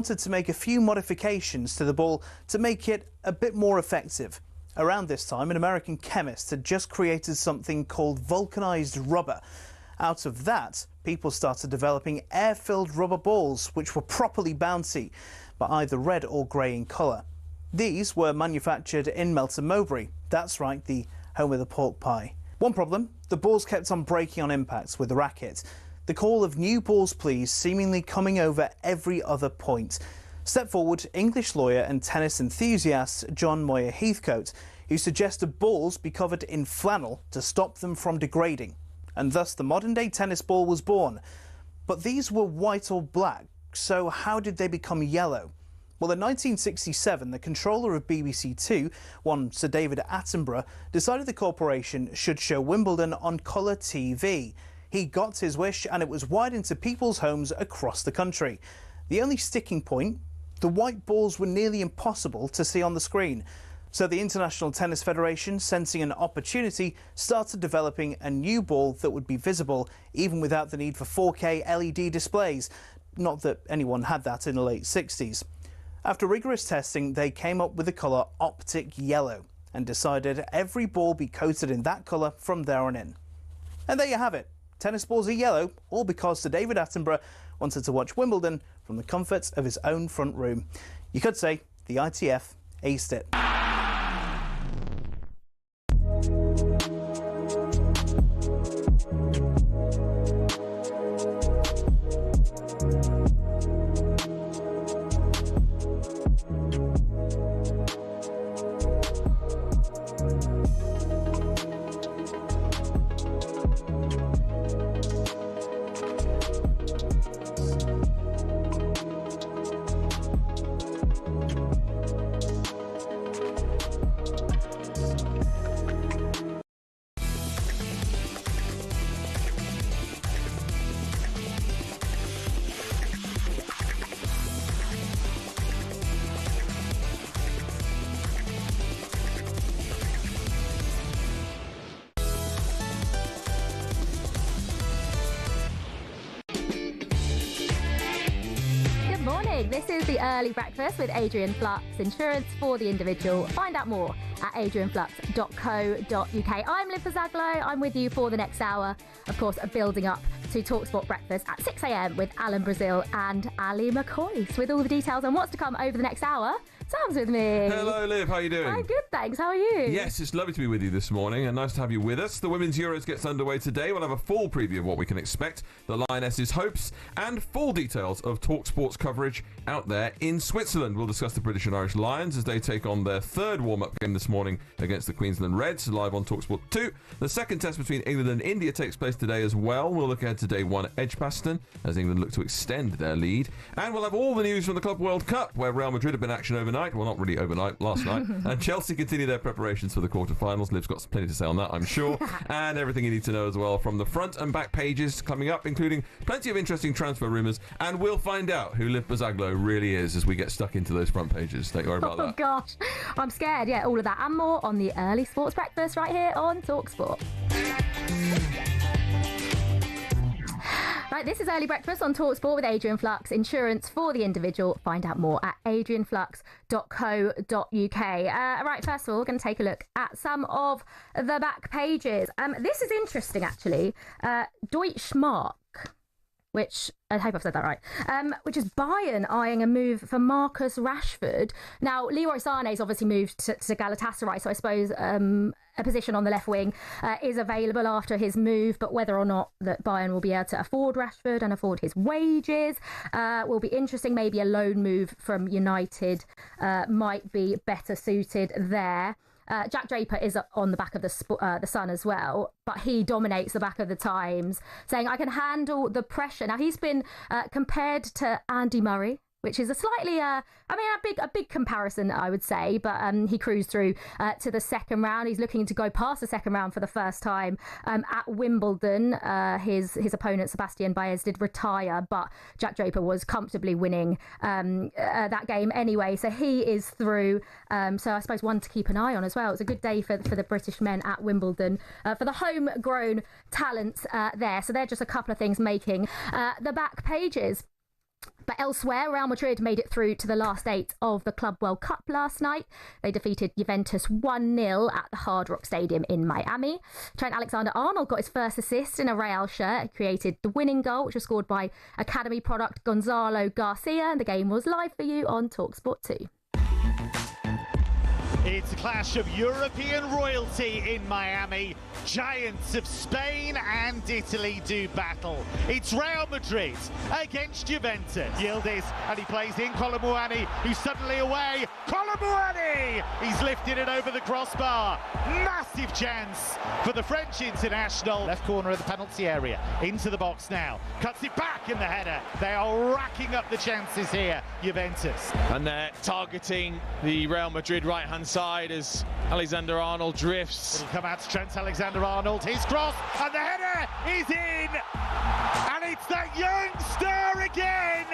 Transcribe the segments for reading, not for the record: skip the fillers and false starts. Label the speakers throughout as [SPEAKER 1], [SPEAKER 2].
[SPEAKER 1] wanted to make a few modifications to the ball to make it a bit more effective. Around this time, an American chemist had just created something called vulcanized rubber. Out of that, people started developing air-filled rubber balls, which were properly bouncy, but either red or grey in colour. These were manufactured in Melton Mowbray. That's right, the home of the pork pie. One problem, the balls kept on breaking on impacts with the racket. The call of new balls please seemingly coming over every other point. Step forward English lawyer and tennis enthusiast John Moyer Heathcote, who suggested balls be covered in flannel to stop them from degrading. And thus the modern-day tennis ball was born. But these were white or black, so how did they become yellow? Well, in 1967, the controller of BBC Two, one Sir David Attenborough, decided the corporation should show Wimbledon on colour TV. He got his wish and it was wide into people's homes across the country. The only sticking point, the white balls were nearly impossible to see on the screen. So the International Tennis Federation, sensing an opportunity, started developing a new ball that would be visible even without the need for 4K LED displays. Not that anyone had that in the late 60s. After rigorous testing, they came up with the colour optic yellow and decided every ball be coated in that colour from there on in. And there you have it. Tennis balls are yellow, all because Sir David Attenborough wanted to watch Wimbledon from the comforts of his own front room. You could say the ITF aced it.
[SPEAKER 2] This is the Early Breakfast with Adrian Flux, insurance for the individual. Find out more at adrianflux.co.uk. I'm Olivia Buzaglo. I'm with you for the next hour. Of course, building up to talkSPORT Breakfast at 6 a.m. with Alan Brazil and Ali McCoy. With all the details on what's to come over the next hour, Sam's with me.
[SPEAKER 3] Hello, Liv. How are you doing?
[SPEAKER 2] I'm good, thanks. How are you?
[SPEAKER 3] Yes, it's lovely to be with you this morning and nice to have you with us. The Women's Euros gets underway today. We'll have a full preview of what we can expect, the Lionesses' hopes, and full details of talkSPORT's coverage out there in Switzerland. We'll discuss the British and Irish Lions as they take on their third warm-up game this morning against the Queensland Reds, live on talkSPORT 2. The second test between England and India takes place today as well. We'll look ahead to day one at Edgbaston as England look to extend their lead. And we'll have all the news from the Club World Cup, where Real Madrid have been in action overnight. Well, not really overnight. Last night. And Chelsea continue their preparations for the quarterfinals. Liv's got plenty to say on that, I'm sure. And everything you need to know as well from the front and back pages coming up, including plenty of interesting transfer rumours. And we'll find out who Liv Buzaglo really is as we get stuck into those front pages. Don't worry about that.
[SPEAKER 2] Oh, gosh. I'm scared. Yeah, all of that and more on the Early Sports Breakfast right here on talkSPORT. Right, this is Early Breakfast on talkSPORT with Adrian Flux, insurance for the individual. Find out more at adrianflux.co.uk. Right, first of all, we're going to take a look at some of the back pages. This is interesting, actually. Deutschmark, which I hope I've said that right, which is Bayern eyeing a move for Marcus Rashford. Now, Leroy Sané's obviously moved to Galatasaray, so I suppose a position on the left wing is available after his move, but whether or not that Bayern will be able to afford Rashford and afford his wages will be interesting. Maybe a loan move from United might be better suited there. Jack Draper is on the back of the Sun as well, but he dominates the back of the Times, saying, I can handle the pressure. Now, he's been compared to Andy Murray, which is a slightly, a big comparison, I would say. But he cruised through to the second round. He's looking to go past the second round for the first time at Wimbledon. His opponent, Sebastian Baez, did retire, but Jack Draper was comfortably winning that game anyway. So he is through. So I suppose one to keep an eye on as well. It's a good day for the British men at Wimbledon, for the homegrown talents there. So they're just a couple of things making the back pages. But elsewhere, Real Madrid made it through to the last 8 of the Club World Cup last night. They defeated Juventus 1-0 at the Hard Rock Stadium in Miami. Trent Alexander-Arnold got his first assist in a Real shirt. He created the winning goal, which was scored by Academy product Gonzalo Garcia. And the game was live for you on talkSPORT 2.
[SPEAKER 4] It's a clash of European royalty in Miami. Giants of Spain and Italy do battle. It's Real Madrid against Juventus. Yildiz, and he plays in Colomuani, who's suddenly away. Colomuani! He's lifted it over the crossbar. Massive chance for the French international. Left corner of the penalty area. Into the box now. Cuts it back in the header. They are racking up the chances here, Juventus.
[SPEAKER 5] And they're targeting the Real Madrid right-hand side as Alexander-Arnold drifts.
[SPEAKER 4] It'll come out to Trent Alexander-Arnold, his cross, and the header is in! And it's that young star again,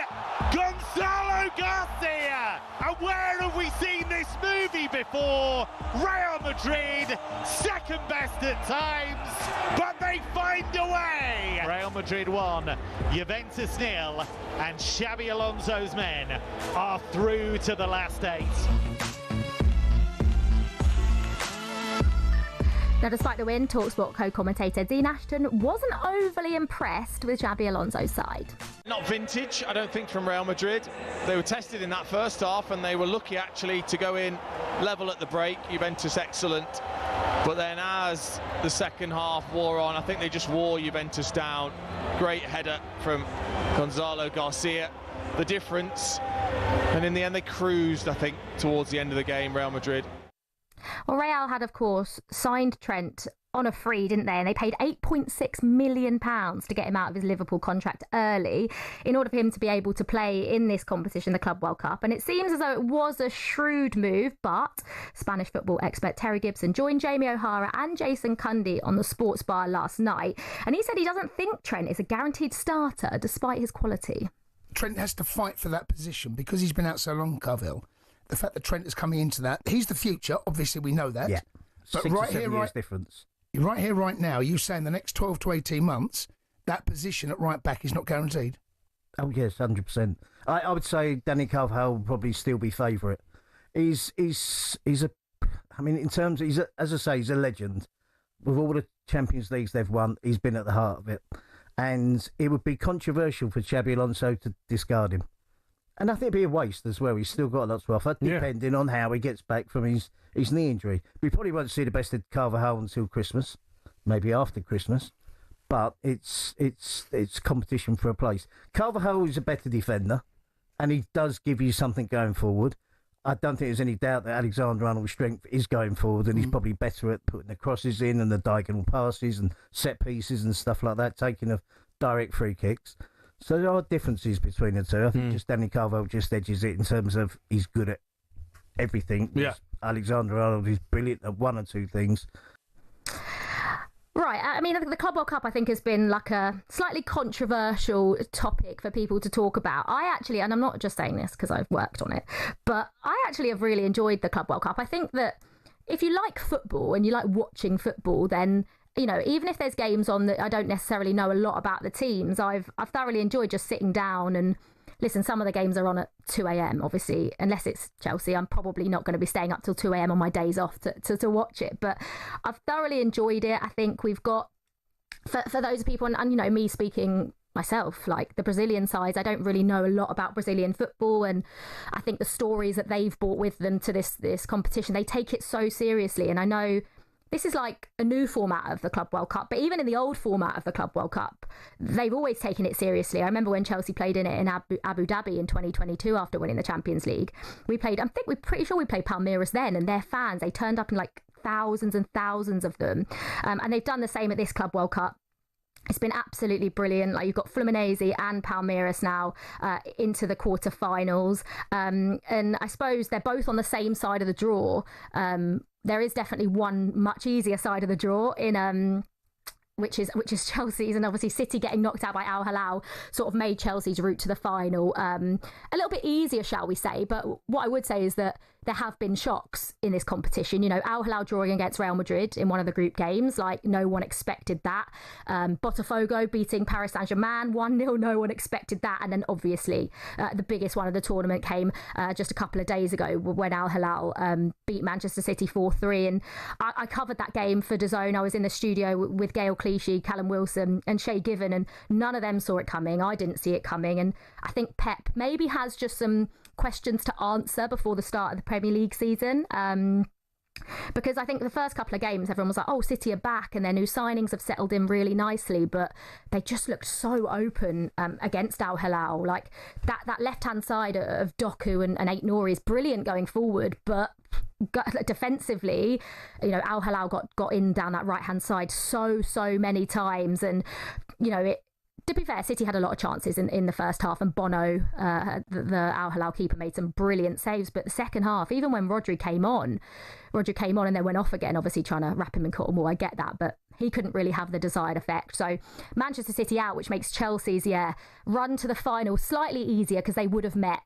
[SPEAKER 4] Gonzalo Garcia! And where have we seen this movie before? Real Madrid, second best at times, but they find a way! Real Madrid 1, Juventus 0, and Xabi Alonso's men are through to the last 8.
[SPEAKER 2] Now, despite the win, talkSPORT co-commentator Dean Ashton wasn't overly impressed with Xabi Alonso's side.
[SPEAKER 5] Not vintage, I don't think, from Real Madrid. They were tested in that first half and they were lucky actually to go in level at the break. Juventus excellent. But then as the second half wore on, I think they just wore Juventus down. Great header from Gonzalo Garcia. The difference. And in the end they cruised, I think, towards the end of the game, Real Madrid.
[SPEAKER 2] Well, Real had, of course, signed Trent on a free, didn't they? And they paid £8.6 million to get him out of his Liverpool contract early in order for him to be able to play in this competition, the Club World Cup. And it seems as though it was a shrewd move, but Spanish football expert Terry Gibson joined Jamie O'Hara and Jason Cundy on the Sports Bar last night. And he said he doesn't think Trent is a guaranteed starter despite his quality.
[SPEAKER 6] Trent has to fight for that position because he's been out so long, Carville. The fact that Trent is coming into that, he's the future. Obviously, we know that.
[SPEAKER 7] Yeah,
[SPEAKER 6] but
[SPEAKER 7] 6 or 7 years difference.
[SPEAKER 6] Right here, right now, you saying the next 12 to 18 months, that position at right back is not guaranteed.
[SPEAKER 7] Oh yes, 100%. I would say Danny Carvajal will probably still be favourite. He's a, I mean, in terms of, as I say, he's a legend. With all the Champions Leagues they've won, he's been at the heart of it, and it would be controversial for Xabi Alonso to discard him. And I think it'd be a waste as well. He's still got a lot to offer, depending on how he gets back from his knee injury. We probably won't see the best of Carvajal until Christmas, maybe after Christmas. But it's competition for a place. Carvajal is a better defender, and he does give you something going forward. I don't think there's any doubt that Alexander-Arnold's strength is going forward, and he's probably better at putting the crosses in and the diagonal passes and set pieces and stuff like that, taking of direct free kicks. So there are differences between the two. I think just Danny Carvajal just edges it in terms of he's good at everything.
[SPEAKER 3] Yeah.
[SPEAKER 7] Alexander-Arnold is brilliant at one or two things.
[SPEAKER 2] Right, I mean, the Club World Cup, I think, has been like a slightly controversial topic for people to talk about. I actually, and I'm not just saying this because I've worked on it, but I actually have really enjoyed the Club World Cup. I think that if you like football and you like watching football, then, you know, even if there's games on that I don't necessarily know a lot about the teams, I've thoroughly enjoyed just sitting down and listen. Some of the games are on at 2 a.m, obviously, unless it's Chelsea. I'm probably not going to be staying up till 2 a.m. on my days off to watch it. But I've thoroughly enjoyed it. I think we've got, for those people, and you know, me speaking myself, like the Brazilian sides, I don't really know a lot about Brazilian football, and I think the stories that they've brought with them to this competition, they take it so seriously. And I know this is like a new format of the Club World Cup, but even in the old format of the Club World Cup, they've always taken it seriously. I remember when Chelsea played in it in Abu Dhabi in 2022 after winning the Champions League. We're pretty sure we played Palmeiras then, and their fans, they turned up in like thousands and thousands of them. And they've done the same at this Club World Cup. It's been absolutely brilliant. Like, you've got Fluminense and Palmeiras now into the quarterfinals. And I suppose they're both on the same side of the draw. There is definitely one much easier side of the draw in which is Chelsea's, and obviously City getting knocked out by Al Hilal sort of made Chelsea's route to the final a little bit easier, shall we say. But what I would say is that there have been shocks in this competition. You know, Al Hilal drawing against Real Madrid in one of the group games, like no one expected that. Botafogo beating Paris Saint-Germain 1-0, no one expected that. And then obviously the biggest one of the tournament came just a couple of days ago when Al Hilal beat Manchester City 4-3. And I covered that game for DAZN. I was in the studio with Gail Clichy, Callum Wilson and Shay Given, and none of them saw it coming. I didn't see it coming. And I think Pep maybe has just some questions to answer before the start of the Premier League season, because I think the first couple of games everyone was like, oh, City are back and their new signings have settled in really nicely, but they just looked so open against Al Hilal. Like that left hand side of Doku and Ait Nouri is brilliant going forward, but defensively, you know, Al Hilal got in down that right hand side so many times. And you know, to be fair, City had a lot of chances in the first half, and Bono, the Al Hilal keeper, made some brilliant saves. But the second half, even when Rodri came on and then went off again, obviously trying to wrap him in cotton wool, I get that, but he couldn't really have the desired effect. So Manchester City out, which makes Chelsea's run to the final slightly easier, because they would have met.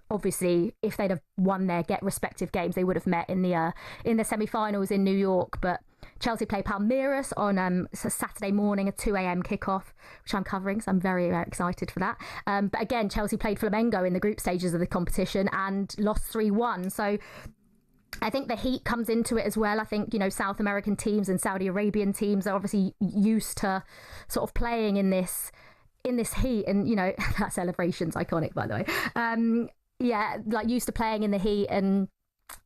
[SPEAKER 2] Obviously, if they'd have won their respective games, they would have met in the semi-finals in New York. But Chelsea play Palmeiras on Saturday morning, a 2 a.m. kickoff, which I'm covering, so I'm very, very excited for that. But again, Chelsea played Flamengo in the group stages of the competition and lost 3-1. So I think the heat comes into it as well. I think, you know, South American teams and Saudi Arabian teams are obviously used to sort of playing in this heat, and you know, that celebration's iconic, by the way. Yeah, like used to playing in the heat. And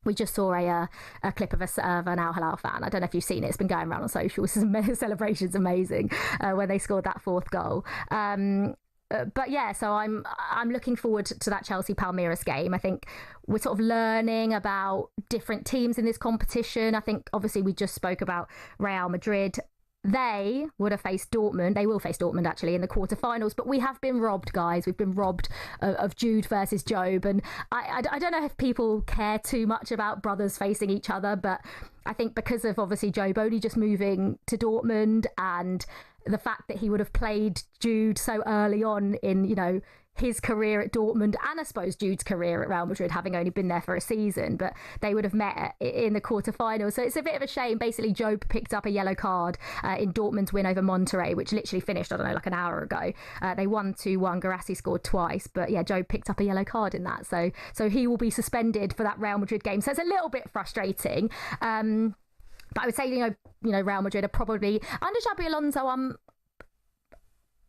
[SPEAKER 2] we just saw a clip of an Al Hilal fan. I don't know if you've seen it. It's been going around on socials. The celebration's amazing when they scored that fourth goal. But yeah, so I'm looking forward to that Chelsea Palmeiras game. I think we're sort of learning about different teams in this competition. I think obviously we just spoke about Real Madrid. They would have faced Dortmund. They will face Dortmund actually in the quarterfinals. But we have been robbed, guys. We've been robbed of Jude versus Job. And I don't know if people care too much about brothers facing each other, but I think because of obviously Job only just moving to Dortmund, and the fact that he would have played Jude so early on in, you know, his career at Dortmund, and I suppose Jude's career at Real Madrid, having only been there for a season, but they would have met in the quarterfinals. So it's a bit of a shame. Basically, Job picked up a yellow card in Dortmund's win over Monterrey, which literally finished, I don't know, like an hour ago. They won 2-1. Garassi scored twice, but yeah, Job picked up a yellow card in that. So he will be suspended for that Real Madrid game. So it's a little bit frustrating. But I would say, you know, Real Madrid are probably under Xabi Alonso.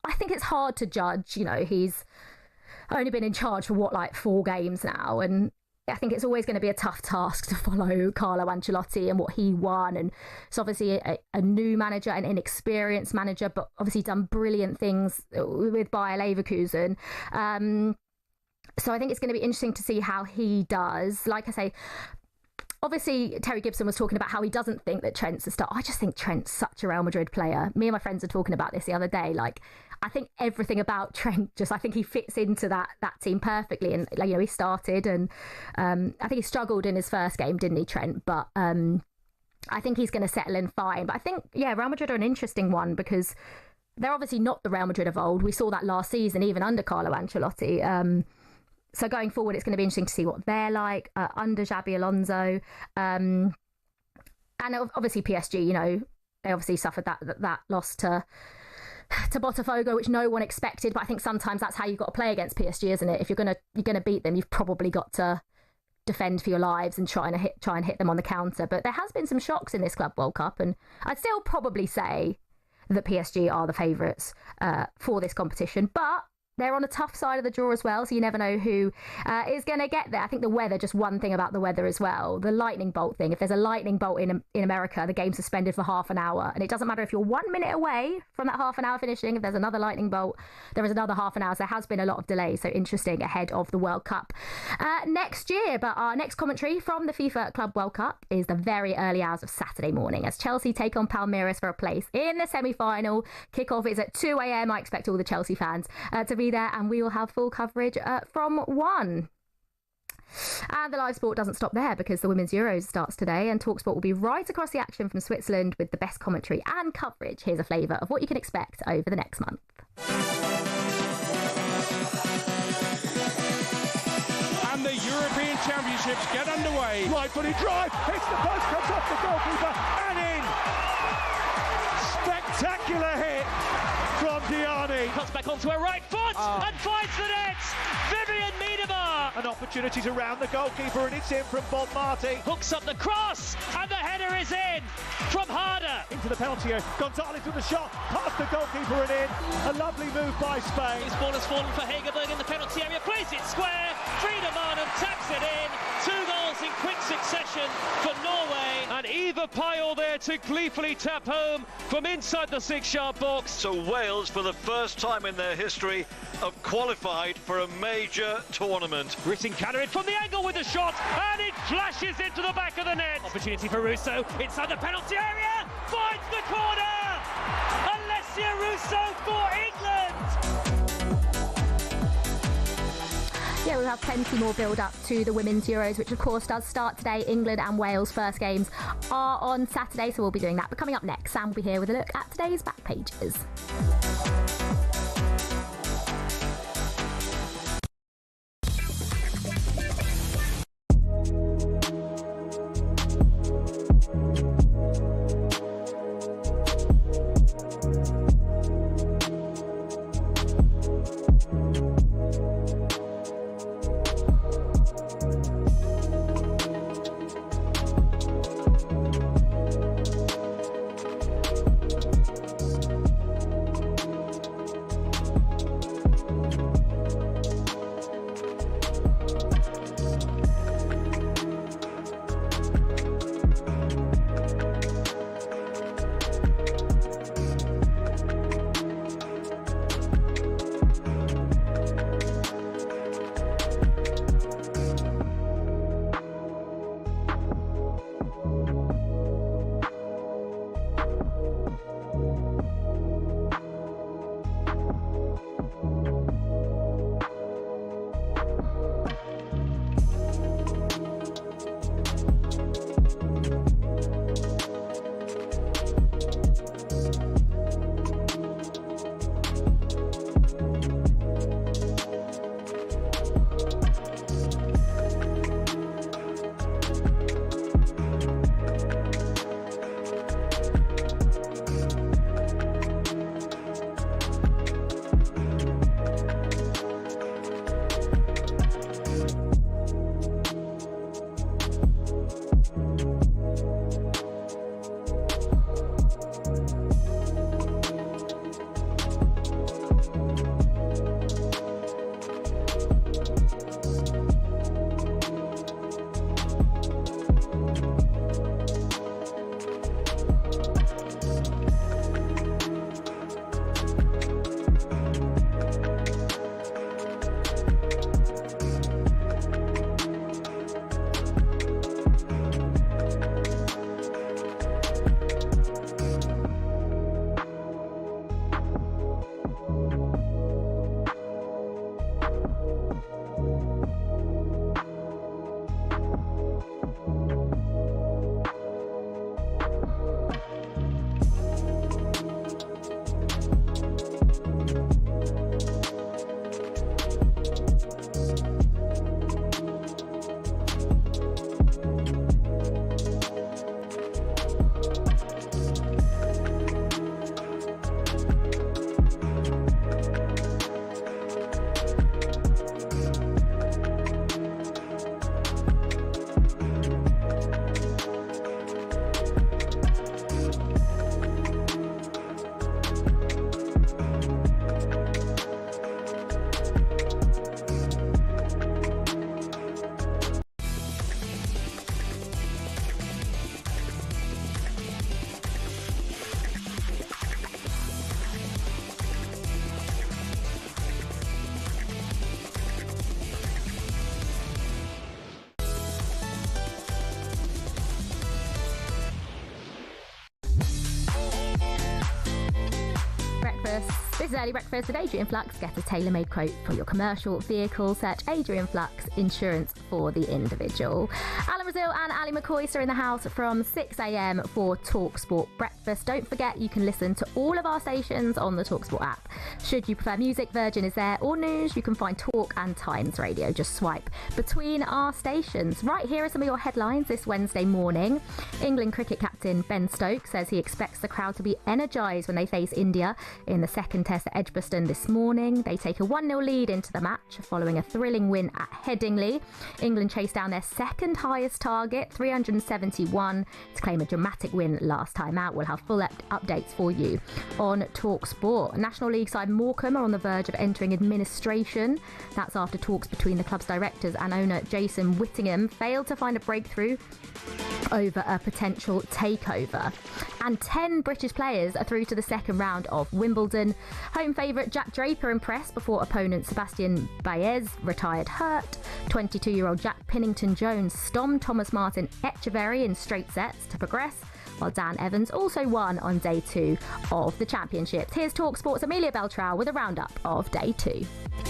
[SPEAKER 2] I think it's hard to judge. You know, he's only been in charge for 4 games now, and I think it's always going to be a tough task to follow Carlo Ancelotti and what he won. And it's obviously a new manager, an inexperienced manager, but obviously done brilliant things with Bayer Leverkusen. So I think it's going to be interesting to see how he does. Like I say, obviously, Terry Gibson was talking about how he doesn't think that Trent's a star. I just think Trent's such a Real Madrid player. Me and my friends were talking about this the other day. Like, I think everything about Trent, I think he fits into that team perfectly. And, you know, he started and I think he struggled in his first game, didn't he, Trent? But I think he's going to settle in fine. But I think, yeah, Real Madrid are an interesting one because they're obviously not the Real Madrid of old. We saw that last season, even under Carlo Ancelotti. So going forward, it's going to be interesting to see what they're like under Xabi Alonso. And obviously PSG, you know, they obviously suffered that loss to Botafogo, which no one expected. But I think sometimes that's how you've got to play against PSG, isn't it? If you're gonna beat them, you've probably got to defend for your lives and try and hit them on the counter. But there has been some shocks in this Club World Cup, and I'd still probably say that PSG are the favourites for this competition. But they're on a tough side of the draw as well, so you never know who is going to get there. I think the weather, just one thing about the weather as well, the lightning bolt thing. If there's a lightning bolt in America, the game's suspended for half an hour. And it doesn't matter if you're 1 minute away from that half an hour finishing. If there's another lightning bolt, there is another half an hour. So there has been a lot of delays. So interesting ahead of the World Cup next year. But our next commentary from the FIFA Club World Cup is the very early hours of Saturday morning as Chelsea take on Palmeiras for a place in the semi-final. Kickoff is at 2 a.m. I expect all the Chelsea fans to be there, and we will have full coverage from 1. And the live sport doesn't stop there because the Women's Euros starts today, and talkSPORT will be right across the action from Switzerland with the best commentary and coverage. Here's a flavour of what you can expect over the next month.
[SPEAKER 8] And the European Championships get underway.
[SPEAKER 9] Right-footed drive, hits the post, comes off the goalkeeper and in. Spectacular hit from Diani.
[SPEAKER 10] Cuts back onto her right foot and finds the net. Vivian Miedema.
[SPEAKER 9] An opportunity to round the goalkeeper and it's in from Bob Marty.
[SPEAKER 10] Hooks up the cross and the header is in from Harder.
[SPEAKER 9] Into the penalty area. Gonzalez with the shot, past the goalkeeper and in. A lovely move by Spain.
[SPEAKER 10] His ball has fallen for Hegerberg in the penalty area. Plays it square. Frida Marnham taps it in. 2 goals in quick succession for Norway.
[SPEAKER 5] And Eva Pyle there to gleefully tap home from inside the 6-yard box.
[SPEAKER 11] So Wales, for the first time in their history, have qualified for a major tournament.
[SPEAKER 10] Gritting Cannerin from the angle with the shot, and it flashes into the back of the net. Opportunity for Russo inside the penalty area, finds the corner. Alessia Russo for England.
[SPEAKER 2] Yeah, we'll have plenty more build-up to the Women's Euros, which of course does start today. England and Wales' first games are on Saturday, so we'll be doing that. But coming up next, Sam will be here with a look at today's back pages. This is Early Breakfast with Adrian Flux. Get a tailor-made quote for your commercial vehicle. Search Adrian Flux Insurance for the individual. Alan Brazil and Ali McCoy are in the house from 6 a.m. for talkSPORT Breakfast. Don't forget you can listen to all of our stations on the talkSPORT app. Should you prefer music, Virgin is there, or news, you can find Talk and Times Radio. Just swipe between our stations. Right, here are some of your headlines this Wednesday morning. England cricket captain Ben Stokes says he expects the crowd to be energised when they face India in the second test at Edgbaston this morning. They take a 1-0 lead into the match following a thrilling win at Headingley. England chased down their second highest target, 371, to claim a dramatic win last time out. We'll have full updates for you on talkSPORT. National League side Morecambe are on the verge of entering administration. That's after talks between the club's directors and owner Jason Whittingham failed to find a breakthrough over a potential takeover. And 10 British players are through to the second round of Wimbledon. Home favourite Jack Draper impressed before opponent Sebastian Baez retired hurt. 22-year-old Jack Pennington-Jones stomped Thomas Martin Etcheverry in straight sets to progress, while Dan Evans also won on day 2 of the championships. Here's talkSPORT's Amelia Beltrao with a roundup of day 2.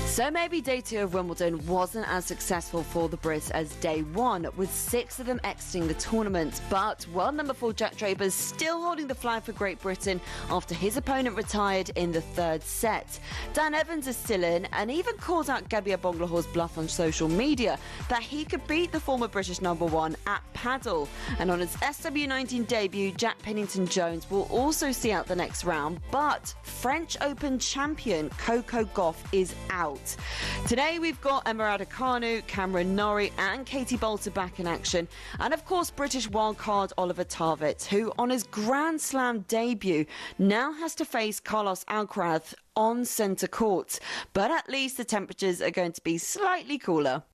[SPEAKER 12] So maybe day 2 of Wimbledon wasn't as successful for the Brits as day 1, with 6 of them exiting the tournament. But world number 4 Jack Draper is still holding the flag for Great Britain after his opponent retired in the third set. Dan Evans is still in and even called out Gabia Bonglahor's bluff on social media that he could beat the former British number 1 at paddle. And on his SW19 debut, Jack Pennington-Jones will also see out the next round, but French Open champion Coco Gauff is out. Today we've got Emma Raducanu, Cameron Norrie and Katie Bolter back in action, and of course British wildcard Oliver Tarvett, who on his Grand Slam debut now has to face Carlos Alcaraz on centre court, but at least the temperatures are going to be slightly cooler.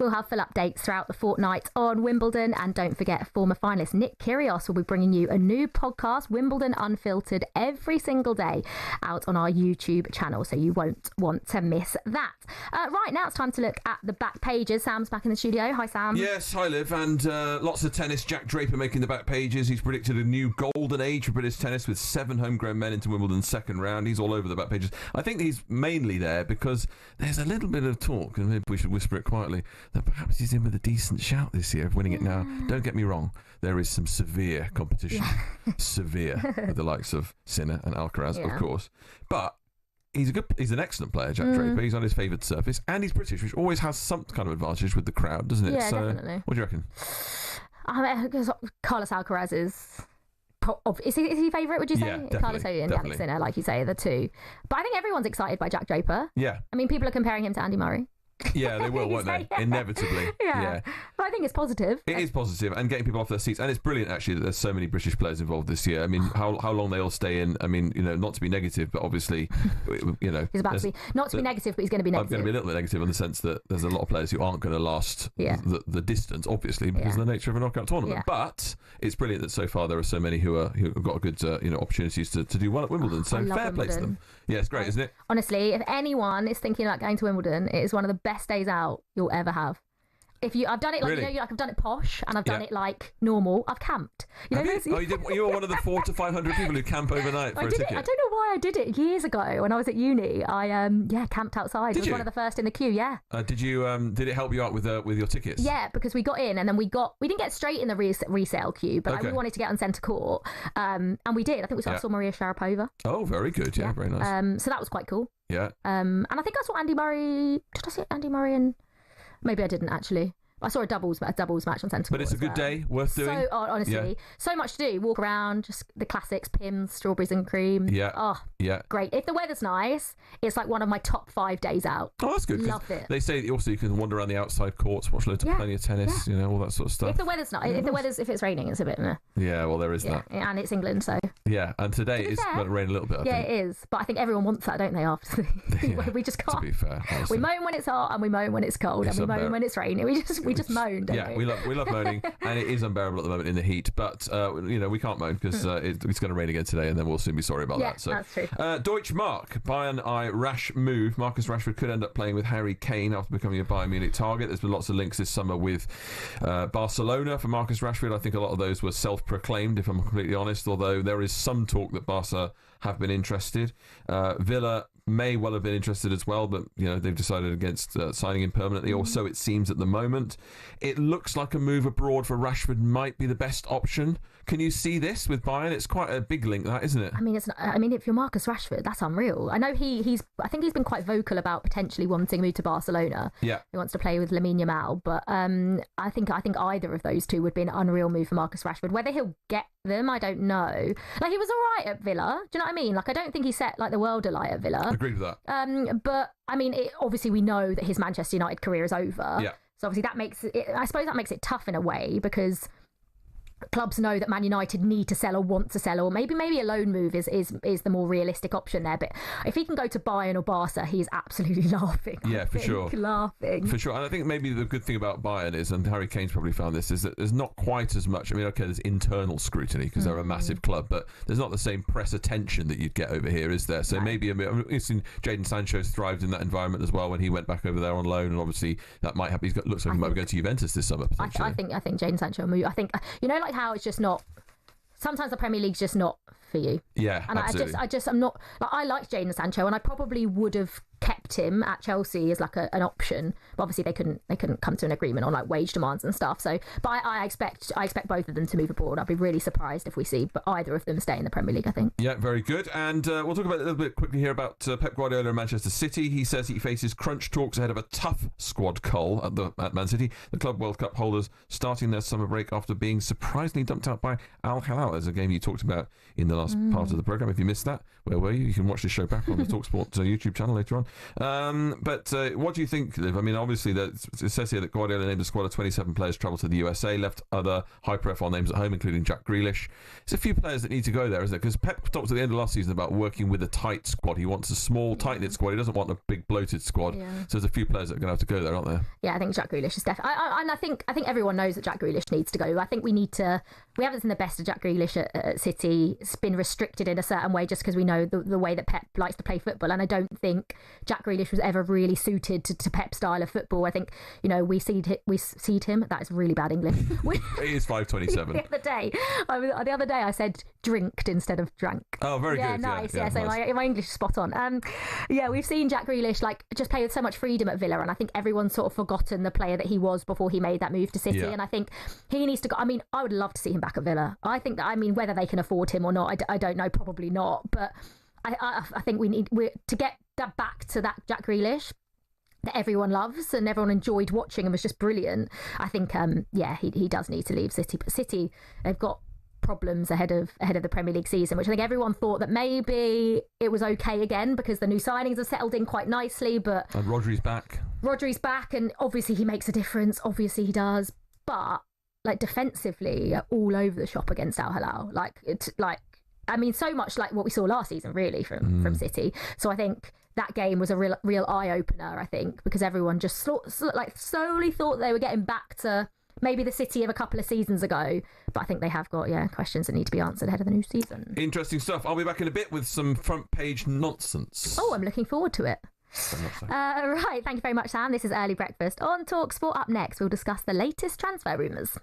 [SPEAKER 2] We'll have full updates throughout the fortnight on Wimbledon, and don't forget former finalist Nick Kyrgios will be bringing you a new podcast, Wimbledon Unfiltered, every single day out on our YouTube channel, so you won't want to miss that. Right, now it's time to look at the back pages. Sam's back in the studio. Hi, Sam.
[SPEAKER 3] Yes, hi, Liv. And lots of tennis. Jack Draper making the back pages. He's predicted a new golden age for British tennis with 7 homegrown men into Wimbledon's second round. He's all over the back pages. I think he's mainly there because there's a little bit of talk, and maybe we should whisper it quietly, that perhaps he's in with a decent shout this year of winning it now. Don't get me wrong, there is some severe competition. Severe, with the likes of Sinner and Alcaraz, of course. But he's an excellent player, Jack Draper. He's on his favoured surface, and he's British, which always has some kind of advantage with the crowd, doesn't it?
[SPEAKER 2] Yeah,
[SPEAKER 3] so,
[SPEAKER 2] definitely.
[SPEAKER 3] What do you reckon?
[SPEAKER 2] Carlos Alcaraz is he favourite, would you say?
[SPEAKER 3] Yeah,
[SPEAKER 2] Carlos and Yannick Sinner, like you say, the two. But I think everyone's excited by Jack Draper.
[SPEAKER 3] Yeah.
[SPEAKER 2] I mean, people are comparing him to Andy Murray.
[SPEAKER 3] Yeah, they will, won't they? Inevitably.
[SPEAKER 2] Yeah. But I think it's positive.
[SPEAKER 3] It is positive, and getting people off their seats. And it's brilliant, actually, that there's so many British players involved this year. I mean, how long they all stay in. I mean, not to be negative, but obviously,
[SPEAKER 2] He's about to be, not to be negative, but he's going to be negative.
[SPEAKER 3] I'm going to be a little bit negative in the sense that there's a lot of players who aren't going to last the distance, obviously, because of the nature of a knockout tournament. Yeah. But it's brilliant that so far there are so many who have got a good opportunities to do well at Wimbledon. So fair play to them. Yeah, it's great, isn't it?
[SPEAKER 2] Honestly, if anyone is thinking about going to Wimbledon, it is one of the best days out you'll ever have. I've done it like
[SPEAKER 3] really?
[SPEAKER 2] I've done it posh, and I've done it like normal. I've camped.
[SPEAKER 3] You were one of the 400 to 500 people who camp overnight for a ticket.
[SPEAKER 2] I don't know why I did it years ago when I was at uni. I camped outside.
[SPEAKER 3] Did
[SPEAKER 2] was
[SPEAKER 3] you?
[SPEAKER 2] One of the first in the queue. Yeah.
[SPEAKER 3] Did you? Did it help you out with your tickets?
[SPEAKER 2] Yeah, because we got in and then we didn't get straight in the resale queue, but we wanted to get on centre court, and we did. I think we saw Maria Sharapova.
[SPEAKER 3] Oh, very good. Yeah, very nice.
[SPEAKER 2] So that was quite cool.
[SPEAKER 3] Yeah.
[SPEAKER 2] And I think I saw Andy Murray. Did I see Andy Murray? And maybe I didn't actually. I saw a doubles match on centre court.
[SPEAKER 3] But it's a good day, worth doing.
[SPEAKER 2] So honestly, so much to do. Walk around, just the classics: Pimm's, strawberries and cream.
[SPEAKER 3] Yeah.
[SPEAKER 2] Oh, yeah. Great. If the weather's nice, it's like one of my top 5 days out.
[SPEAKER 3] Oh, that's good.
[SPEAKER 2] Love it.
[SPEAKER 3] They say that also you can wander around the outside courts, watch plenty of tennis, all that sort of stuff.
[SPEAKER 2] If the weather's nice, if it's raining, it's a bit.
[SPEAKER 3] Yeah, well, there is that.
[SPEAKER 2] And it's England, so.
[SPEAKER 3] Yeah, and today it's going to rain a little bit. I think.
[SPEAKER 2] It is. But I think everyone wants that, don't they? After we just can't.
[SPEAKER 3] To be fair, honestly.
[SPEAKER 2] We moan when it's hot, and we moan when it's cold, and we moan when it's raining. We just We just moan, don't we?
[SPEAKER 3] we love moaning, and it is unbearable at the moment in the heat. But we can't moan because it's going to rain again today, and then we'll soon be sorry about that. So
[SPEAKER 2] that's true.
[SPEAKER 3] Deutsch Mark, Bayern rash move. Marcus Rashford could end up playing with Harry Kane after becoming a Bayern Munich target. There's been lots of links this summer with Barcelona for Marcus Rashford. I think a lot of those were self-proclaimed, if I'm completely honest. Although there is some talk that Barca have been interested. Villa may well have been interested as well, but they've decided against signing him permanently, or so it seems at the moment. It looks like a move abroad for Rashford might be the best option. Can you see this with Bayern? It's quite a big link, that, isn't it?
[SPEAKER 2] I mean, if you're Marcus Rashford, that's unreal. I know I think he's been quite vocal about potentially wanting to move to Barcelona.
[SPEAKER 3] Yeah,
[SPEAKER 2] he wants to play with Lamine Yamal, but I think either of those two would be an unreal move for Marcus Rashford. Whether he'll get them, I don't know. Like, he was all right at Villa. Do you know what I mean? Like, I don't think he set like the world alight at Villa.
[SPEAKER 3] Agreed with that.
[SPEAKER 2] But I mean, obviously we know that his Manchester United career is over.
[SPEAKER 3] Yeah.
[SPEAKER 2] So obviously that makes it. I suppose that makes it tough in a way because clubs know that Man United need to sell or want to sell, or maybe a loan move is the more realistic option there. But if he can go to Bayern or Barca, he's absolutely laughing.
[SPEAKER 3] Yeah, for sure.
[SPEAKER 2] Laughing.
[SPEAKER 3] For sure. And I think maybe the good thing about Bayern is, and Harry Kane's probably found this, is that there's not quite as much. I mean, okay, there's internal scrutiny because they're a massive club, but there's not the same press attention that you'd get over here, is there? So maybe we've seen Jadon Sancho's thrived in that environment as well when he went back over there on loan, and obviously that might happen. Looks like he might be going to Juventus this summer.
[SPEAKER 2] I think Jadon Sancho will move. I think like how it's just not. Sometimes the Premier League's just not for you.
[SPEAKER 3] Yeah,
[SPEAKER 2] and
[SPEAKER 3] absolutely.
[SPEAKER 2] I'm not. Like, I like Jadon Sancho, and I probably would have kept him at Chelsea as like an option. But obviously they couldn't come to an agreement on like wage demands and stuff. So, but I expect both of them to move abroad. I'd be really surprised if we see either of them stay in the Premier League, I think.
[SPEAKER 3] Yeah, very good. And we'll talk about a little bit quickly here about Pep Guardiola and Manchester City. He says he faces crunch talks ahead of a tough squad cull at Man City. The Club World Cup holders starting their summer break after being surprisingly dumped out by Al Hilal. As a game you talked about in the last part of the programme. If you missed that, where were you? You can watch this show back on the talkSPORT YouTube channel later on. But what do you think, Liv? I mean, obviously, it says here that Guardiola named a squad of 27 players travel to the USA, left other high-profile names at home, including Jack Grealish. There's a few players that need to go there, isn't it? Because Pep talked at the end of last season about working with a tight squad. He wants a small, tight-knit squad. He doesn't want a big, bloated squad. Yeah. So there's a few players that are going to have to go there, aren't there?
[SPEAKER 2] Yeah, I think Jack Grealish is definitely... And I think everyone knows that Jack Grealish needs to go. I think we need to... We haven't seen the best of Jack Grealish at City. It's been restricted in a certain way just because we know the way that Pep likes to play football, and I don't think Jack Grealish was ever really suited to Pep's style of football. I think we seed him. That is really bad English.
[SPEAKER 3] It is 5:27.
[SPEAKER 2] The other day I said drinked instead of drank.
[SPEAKER 3] Oh, very good.
[SPEAKER 2] Nice. So
[SPEAKER 3] nice.
[SPEAKER 2] my English is spot on. We've seen Jack Grealish just play with so much freedom at Villa, and I think everyone's sort of forgotten the player that he was before he made that move to City. And I think he needs to go. I mean, I would love to see him back at Villa. I think that, whether they can afford him or not, I don't know. Probably not. But I think we need to get that back to that Jack Grealish that everyone loves and everyone enjoyed watching and was just brilliant. I think he does need to leave City. But City, they've got problems ahead of the Premier League season, which I think everyone thought that maybe it was okay again because the new signings have settled in quite nicely. But
[SPEAKER 3] and Rodri's back, and obviously he makes a difference. Obviously he does, but defensively, all over the shop against Al Hilal. So much like what we saw last season, really, from City. So I think that game was a real eye opener. I think because everyone just slowly thought they were getting back to maybe the City of a couple of seasons ago, but I think they have got questions that need to be answered ahead of the new season. Interesting stuff. I'll be back in a bit with some front page nonsense.
[SPEAKER 2] Oh, I'm looking forward to it. Right, thank you very much, Sam. This is Early Breakfast on talkSPORT. Up next, we'll discuss the latest transfer rumours.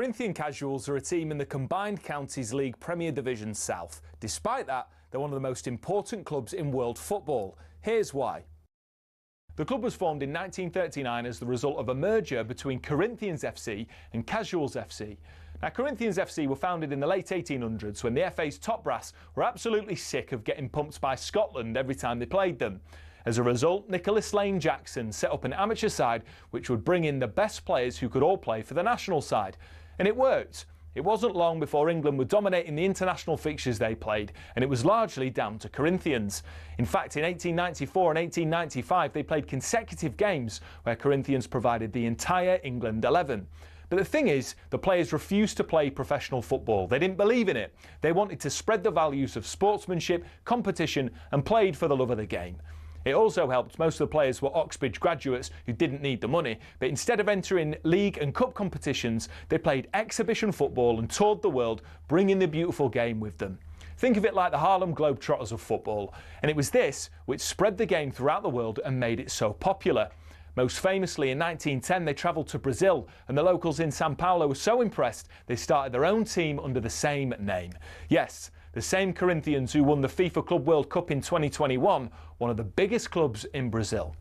[SPEAKER 13] Corinthian Casuals are a team in the Combined Counties League Premier Division South. Despite that, they're one of the most important clubs in world football. Here's why. The club was formed in 1939 as the result of a merger between Corinthians FC and Casuals FC. Now, Corinthians FC were founded in the late 1800s when the FA's top brass were absolutely sick of getting pumped by Scotland every time they played them. As a result, Nicholas Lane Jackson set up an amateur side which would bring in the best players who could all play for the national side. And it worked. It wasn't long before England were dominating the international fixtures they played, and it was largely down to Corinthians. In fact, in 1894 and 1895 they played consecutive games where Corinthians provided the entire England 11. But the thing is, the players refused to play professional football. They didn't believe in it. They wanted to spread the values of sportsmanship, competition, and played for the love of the game. It also helped most of the players were Oxbridge graduates who didn't need the money, but instead of entering league and cup competitions, they played exhibition football and toured the world, bringing the beautiful game with them. Think of it like the Harlem Globetrotters of football, and it was this which spread the game throughout the world and made it so popular. Most famously, in 1910, they travelled to Brazil, and the locals in Sao Paulo were so impressed they started their own team under the same name. Yes, the same Corinthians who won the FIFA Club World Cup in 2021, one of the biggest clubs in Brazil.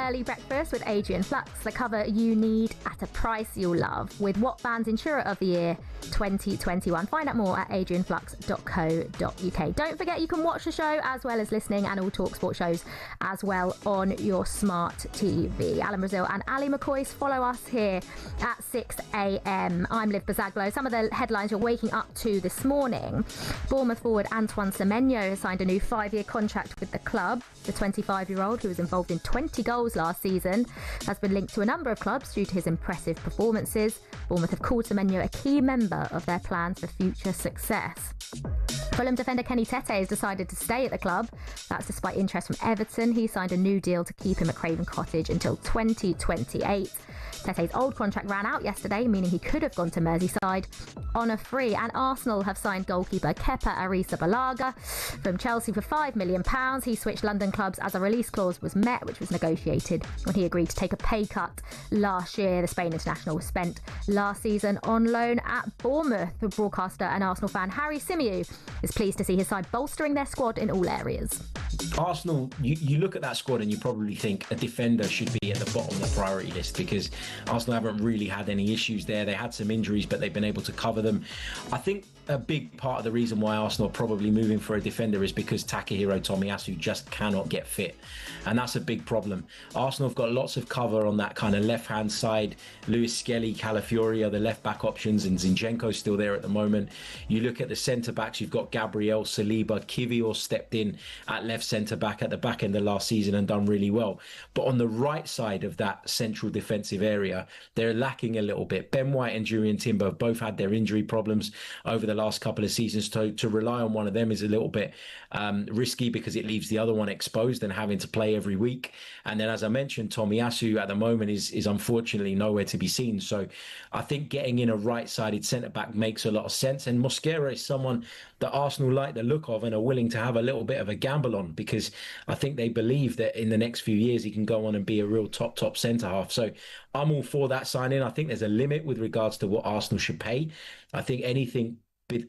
[SPEAKER 2] Early Breakfast with Adrian Flux, the cover you need at a price you'll love, with What Band's Insurer of the Year 2021. Find out more at adrianflux.co.uk. Don't forget you can watch the show as well as listening, and all talkSPORT shows as well on your smart TV. Alan Brazil and Ali McCoy follow us here at 6 a.m. I'm Liv Buzaglo. Some of the headlines you're waking up to this morning. Bournemouth forward Antoine Semenyo has signed a new 5-year contract with the club. The 25-year-old, who was involved in 20 goals last season, has been linked to a number of clubs due to his impressive performances. Bournemouth have called Semenyo a key member of their plans for future success. Fulham defender Kenny Tete has decided to stay at the club. That's despite interest from Everton. He signed a new deal to keep him at Craven Cottage until 2028. Tete's old contract ran out yesterday, meaning he could have gone to Merseyside on a free. And Arsenal have signed goalkeeper Kepa Arrizabalaga from Chelsea for £5 million. He switched London clubs as a release clause was met, which was negotiated when he agreed to take a pay cut last year. The Spain international was spent last season on loan at Bournemouth. The broadcaster and Arsenal fan Harry Symeou is pleased to see his side bolstering their squad in all areas.
[SPEAKER 14] Arsenal, you look at that squad and you probably think a defender should be at the bottom of the priority list, because Arsenal haven't really had any issues there. They had some injuries, but they've been able to cover them. I think a big part of the reason why Arsenal are probably moving for a defender is because Takahiro Tomiyasu just cannot get fit, and that's a big problem. Arsenal have got lots of cover on that kind of left-hand side. Lewis Skelly, Calafiori are the left-back options, and Zinchenko's still there at the moment. You look at the centre-backs, you've got Gabriel, Saliba, Kivior stepped in at left centre-back at the back end of last season and done really well. But on the right side of that central defensive area, they're lacking a little bit. Ben White and Jurrien Timber have both had their injury problems over the last couple of seasons. To rely on one of them is a little bit risky, because it leaves the other one exposed and having to play every week. And then, as I mentioned, Tomiyasu at the moment is unfortunately nowhere to be seen. So I think getting in a right-sided centre-back makes a lot of sense. And Mosquera is someone that Arsenal like the look of and are willing to have a little bit of a gamble on, because I think they believe that in the next few years he can go on and be a real top centre-half. So I'm all for that signing. I think there's a limit with regards to what Arsenal should pay. I think anything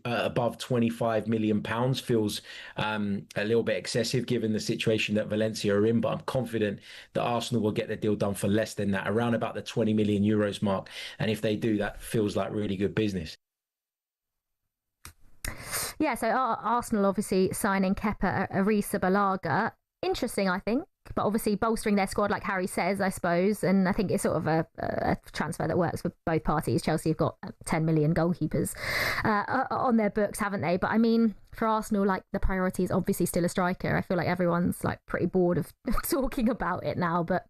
[SPEAKER 14] above £25 million feels a little bit excessive given the situation that Valencia are in, but I'm confident that Arsenal will get the deal done for less than that, around about the 20 million euros mark. And if they do, that feels like really good business.
[SPEAKER 2] Yeah, so Arsenal obviously signing Kepa Arrizabalaga. Interesting, I think, but obviously bolstering their squad, like Harry says, I suppose. And I think it's sort of a transfer that works for both parties. Chelsea have got 10 million goalkeepers on their books, haven't they? But I mean, for Arsenal, like, the priority is obviously still a striker. I feel like everyone's like pretty bored of talking about it now. But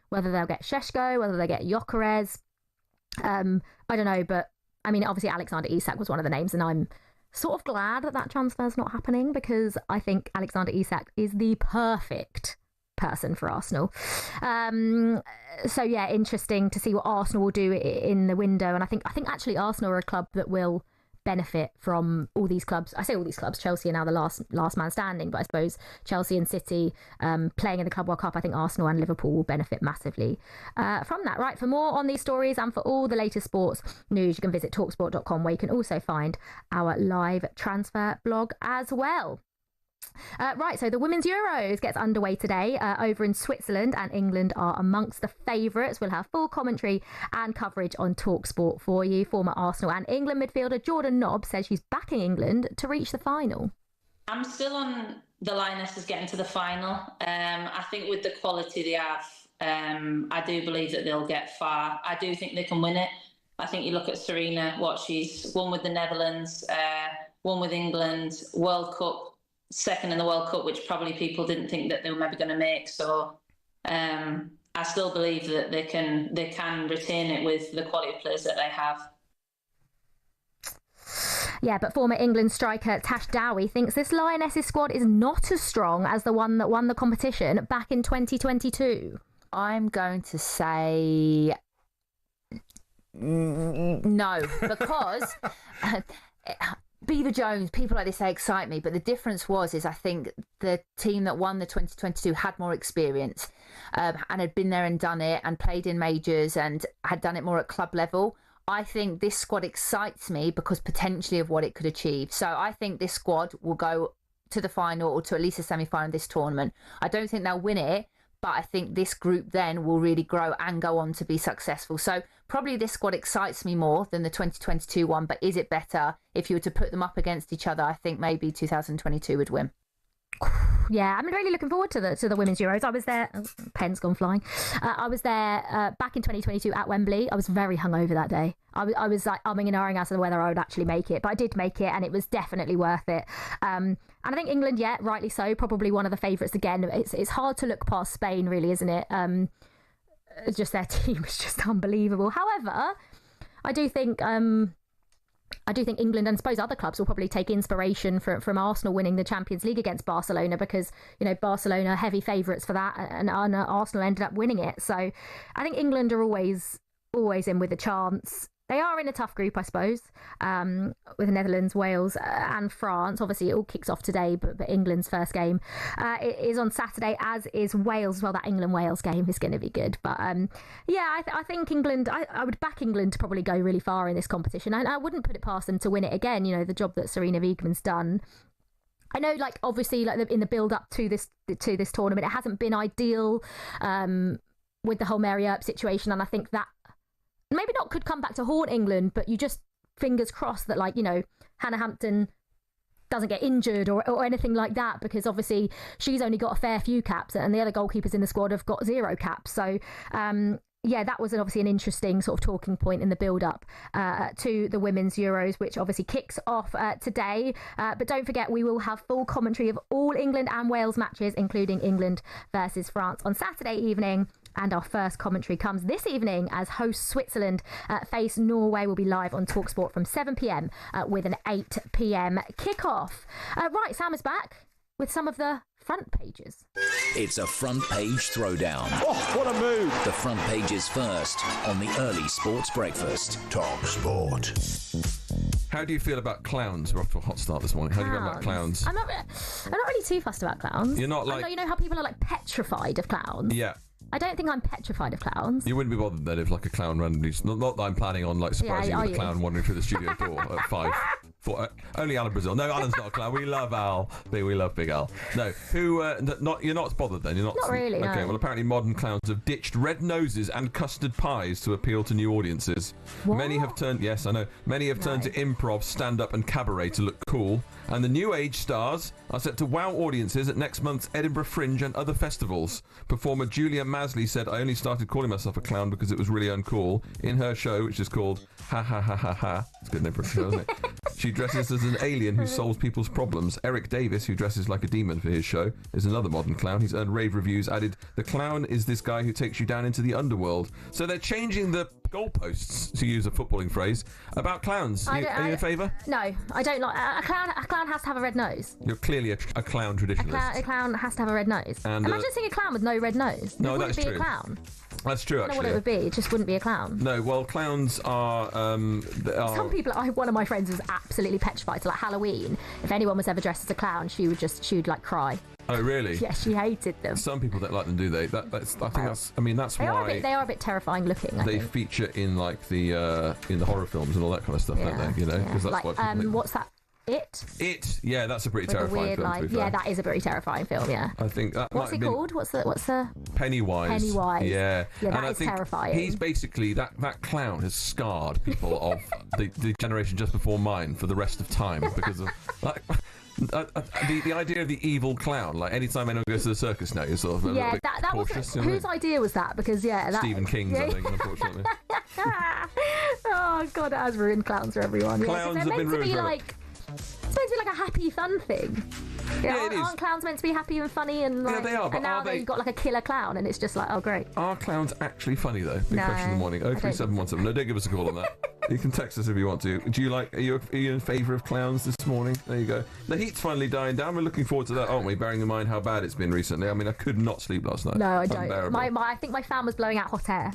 [SPEAKER 2] whether they'll get Šeško, whether they get Gyökeres, I don't know. But I mean, obviously Alexander Isak was one of the names, and I'm sort of glad that transfer's not happening, because I think Alexander Isak is the perfect person for Arsenal. So yeah, interesting to see what Arsenal will do in the window. And I think actually Arsenal are a club that will benefit from all these clubs. I say all these clubs. Chelsea are now the last man standing, but I suppose Chelsea and City playing in the Club World Cup, I think Arsenal and Liverpool will benefit massively from that. Right, for more on these stories and for all the latest sports news, you can visit talksport.com, where you can also find our live transfer blog as well. Right, so the Women's Euros gets underway today over in Switzerland, and England are amongst the favourites. We'll have full commentary and coverage on talkSPORT for you. Former Arsenal and England midfielder Jordan Nobbs says she's backing England to reach the final.
[SPEAKER 15] I'm still on the Lionesses getting to the final. I think with the quality they have, I do believe that they'll get far. I do think they can win it. I think you look at Serena, what she's won with the Netherlands, won with England, World Cup, second in the World Cup, which probably people didn't think that they were maybe going to make. So I still believe that they can retain it with the quality of players that they have.
[SPEAKER 2] Yeah, but former England striker Tash Dowie thinks this Lionesses squad is not as strong as the one that won the competition back in 2022.
[SPEAKER 16] I'm going to say no, because Beaver Jones, people like this, they excite me, but the difference is I think the team that won the 2022 had more experience and had been there and done it and played in majors and had done it more at club level. I think this squad excites me because potentially of what it could achieve. So I think this squad will go to the final, or to at least a semi-final of this tournament. I don't think they'll win it, but I think this group then will really grow and go on to be successful. So probably this squad excites me more than the 2022 one, but is it better? If you were to put them up against each other, I think maybe 2022 would win.
[SPEAKER 2] Yeah, I'm really looking forward to the Women's Euros. I was there, pen's gone flying. I was there back in 2022 at Wembley. I was very hungover that day. I was like umming and ahhing as to whether I would actually make it, but I did make it, and it was definitely worth it. And I think England, yeah, rightly so, probably one of the favourites again. It's hard to look past Spain, really, isn't it? Just their team is just unbelievable. However, I do think England, and I suppose other clubs, will probably take inspiration from Arsenal winning the Champions League against Barcelona, because, you know, Barcelona are heavy favourites for that, and Arsenal ended up winning it. So I think England are always in with a chance. They are in a tough group, I suppose, with the Netherlands, Wales and France. Obviously, it all kicks off today, but England's first game is on Saturday, as is Wales as well. That England-Wales game is going to be good. But yeah, I think England, I would back England to probably go really far in this competition. And I wouldn't put it past them to win it again. You know, the job that Serena Wiegman's done. I know, like, obviously, like in the build-up to this tournament, it hasn't been ideal with the whole Mary Earp situation. And I think that maybe not could come back to haunt England, but you just fingers crossed that, like, you know, Hannah Hampton doesn't get injured or anything like that, because obviously she's only got a fair few caps and the other goalkeepers in the squad have got 0 caps. So yeah, that was obviously an interesting sort of talking point in the build-up to the Women's Euros, which obviously kicks off today. But don't forget, we will have full commentary of all England and Wales matches, including England versus France on Saturday evening. And our first commentary comes this evening as host Switzerland face Norway. Will be live on talkSPORT from 7 p.m. With an 8 p.m. kickoff. Right, Sam is back with some of the front pages.
[SPEAKER 17] It's a front page throwdown.
[SPEAKER 9] Oh, what a move!
[SPEAKER 17] The front pages first on the early sports breakfast. talkSPORT.
[SPEAKER 3] How do you feel about clowns? We're off to a hot start this morning. How do you feel about clowns?
[SPEAKER 2] I'm not really too fussed about clowns.
[SPEAKER 3] You're not like...
[SPEAKER 2] you know how people are like petrified of clowns?
[SPEAKER 3] Yeah.
[SPEAKER 2] I don't think I'm petrified of clowns.
[SPEAKER 3] You wouldn't be bothered then if like a clown randomly... Not that I'm planning on like surprising you with a clown wandering through the studio door at 5. Only Al in Brazil. No, Alan's not a clown. We love Al. We love Big Al. No, you're not bothered then? You're not
[SPEAKER 2] really.
[SPEAKER 3] Okay,
[SPEAKER 2] no.
[SPEAKER 3] well, apparently modern clowns have ditched red noses and custard pies to appeal to new audiences.
[SPEAKER 2] What?
[SPEAKER 3] Many have turned to improv, stand-up and cabaret to look cool. And the new age stars are set to wow audiences at next month's Edinburgh Fringe and other festivals. Performer Julia Masley said, "I only started calling myself a clown because it was really uncool." In her show, which is called Ha Ha Ha Ha Ha. It's a good name for a show, isn't it? She dresses as an alien who solves people's problems. Eric Davis, who dresses like a demon for his show, is another modern clown. He's earned rave reviews, added, "The clown is this guy who takes you down into the underworld." So they're changing the goalposts, to use a footballing phrase, about clowns. Are you in favour?
[SPEAKER 2] No, I don't like... A clown has to have a red nose.
[SPEAKER 3] You're clearly a clown traditionalist.
[SPEAKER 2] A clown has to have a red nose.
[SPEAKER 3] And,
[SPEAKER 2] imagine seeing a clown with no red nose.
[SPEAKER 3] No,
[SPEAKER 2] it wouldn't
[SPEAKER 3] that's
[SPEAKER 2] be
[SPEAKER 3] true.
[SPEAKER 2] a clown.
[SPEAKER 3] That's true,
[SPEAKER 2] I don't know
[SPEAKER 3] actually.
[SPEAKER 2] what it would be. It just wouldn't be a clown.
[SPEAKER 3] No, well, clowns are...
[SPEAKER 2] Some people... one of my friends was absolutely petrified. So, like, Halloween, if anyone was ever dressed as a clown, she would like, cry.
[SPEAKER 3] Oh, really?
[SPEAKER 2] Yeah, she hated them.
[SPEAKER 3] Some people don't like them, do they? That's why...
[SPEAKER 2] They are a bit terrifying looking, I think.
[SPEAKER 3] feature in, like, in the horror films and all that kind of stuff, don't they? You know?
[SPEAKER 2] Yeah.
[SPEAKER 3] That's
[SPEAKER 2] like,
[SPEAKER 3] why people
[SPEAKER 2] what's that?
[SPEAKER 3] It, yeah, that's a pretty
[SPEAKER 2] With
[SPEAKER 3] terrifying
[SPEAKER 2] weird,
[SPEAKER 3] film. To be fair.
[SPEAKER 2] yeah, that is a pretty terrifying film. Yeah.
[SPEAKER 3] I think that
[SPEAKER 2] What's
[SPEAKER 3] might
[SPEAKER 2] it
[SPEAKER 3] have been
[SPEAKER 2] called? What's the
[SPEAKER 3] Pennywise.
[SPEAKER 2] Pennywise.
[SPEAKER 3] Yeah,
[SPEAKER 2] Yeah,
[SPEAKER 3] and
[SPEAKER 2] that is terrifying.
[SPEAKER 3] He's basically that clown has scarred people of the generation just before mine for the rest of time because of like. The idea of the evil clown, like anytime anyone goes to the circus now, you're sort of a little bit
[SPEAKER 2] that
[SPEAKER 3] cautious.
[SPEAKER 2] was whose idea was that? Because
[SPEAKER 3] Stephen King's, I think, unfortunately.
[SPEAKER 2] Oh god, it has ruined clowns for everyone.
[SPEAKER 3] Clowns
[SPEAKER 2] they're
[SPEAKER 3] have been
[SPEAKER 2] meant to be
[SPEAKER 3] ruined
[SPEAKER 2] like. It's meant to be like a happy, fun thing.
[SPEAKER 3] Yeah, it is.
[SPEAKER 2] Aren't clowns meant to be happy and funny and like?
[SPEAKER 3] Yeah, they are. But
[SPEAKER 2] and now
[SPEAKER 3] are they?
[SPEAKER 2] they've got like a killer clown, and it's just like, oh great.
[SPEAKER 3] Are clowns actually funny though? Big question in the morning. 03717. No, don't give us a call on that. You can text us if you want to. Do you like? Are you in favour of clowns this morning? There you go. The heat's finally dying down. We're looking forward to that, aren't we? Bearing in mind how bad it's been recently. I mean, I could not sleep last night.
[SPEAKER 2] No, I don't.
[SPEAKER 3] Unbearable.
[SPEAKER 2] I think my fan was blowing out hot air.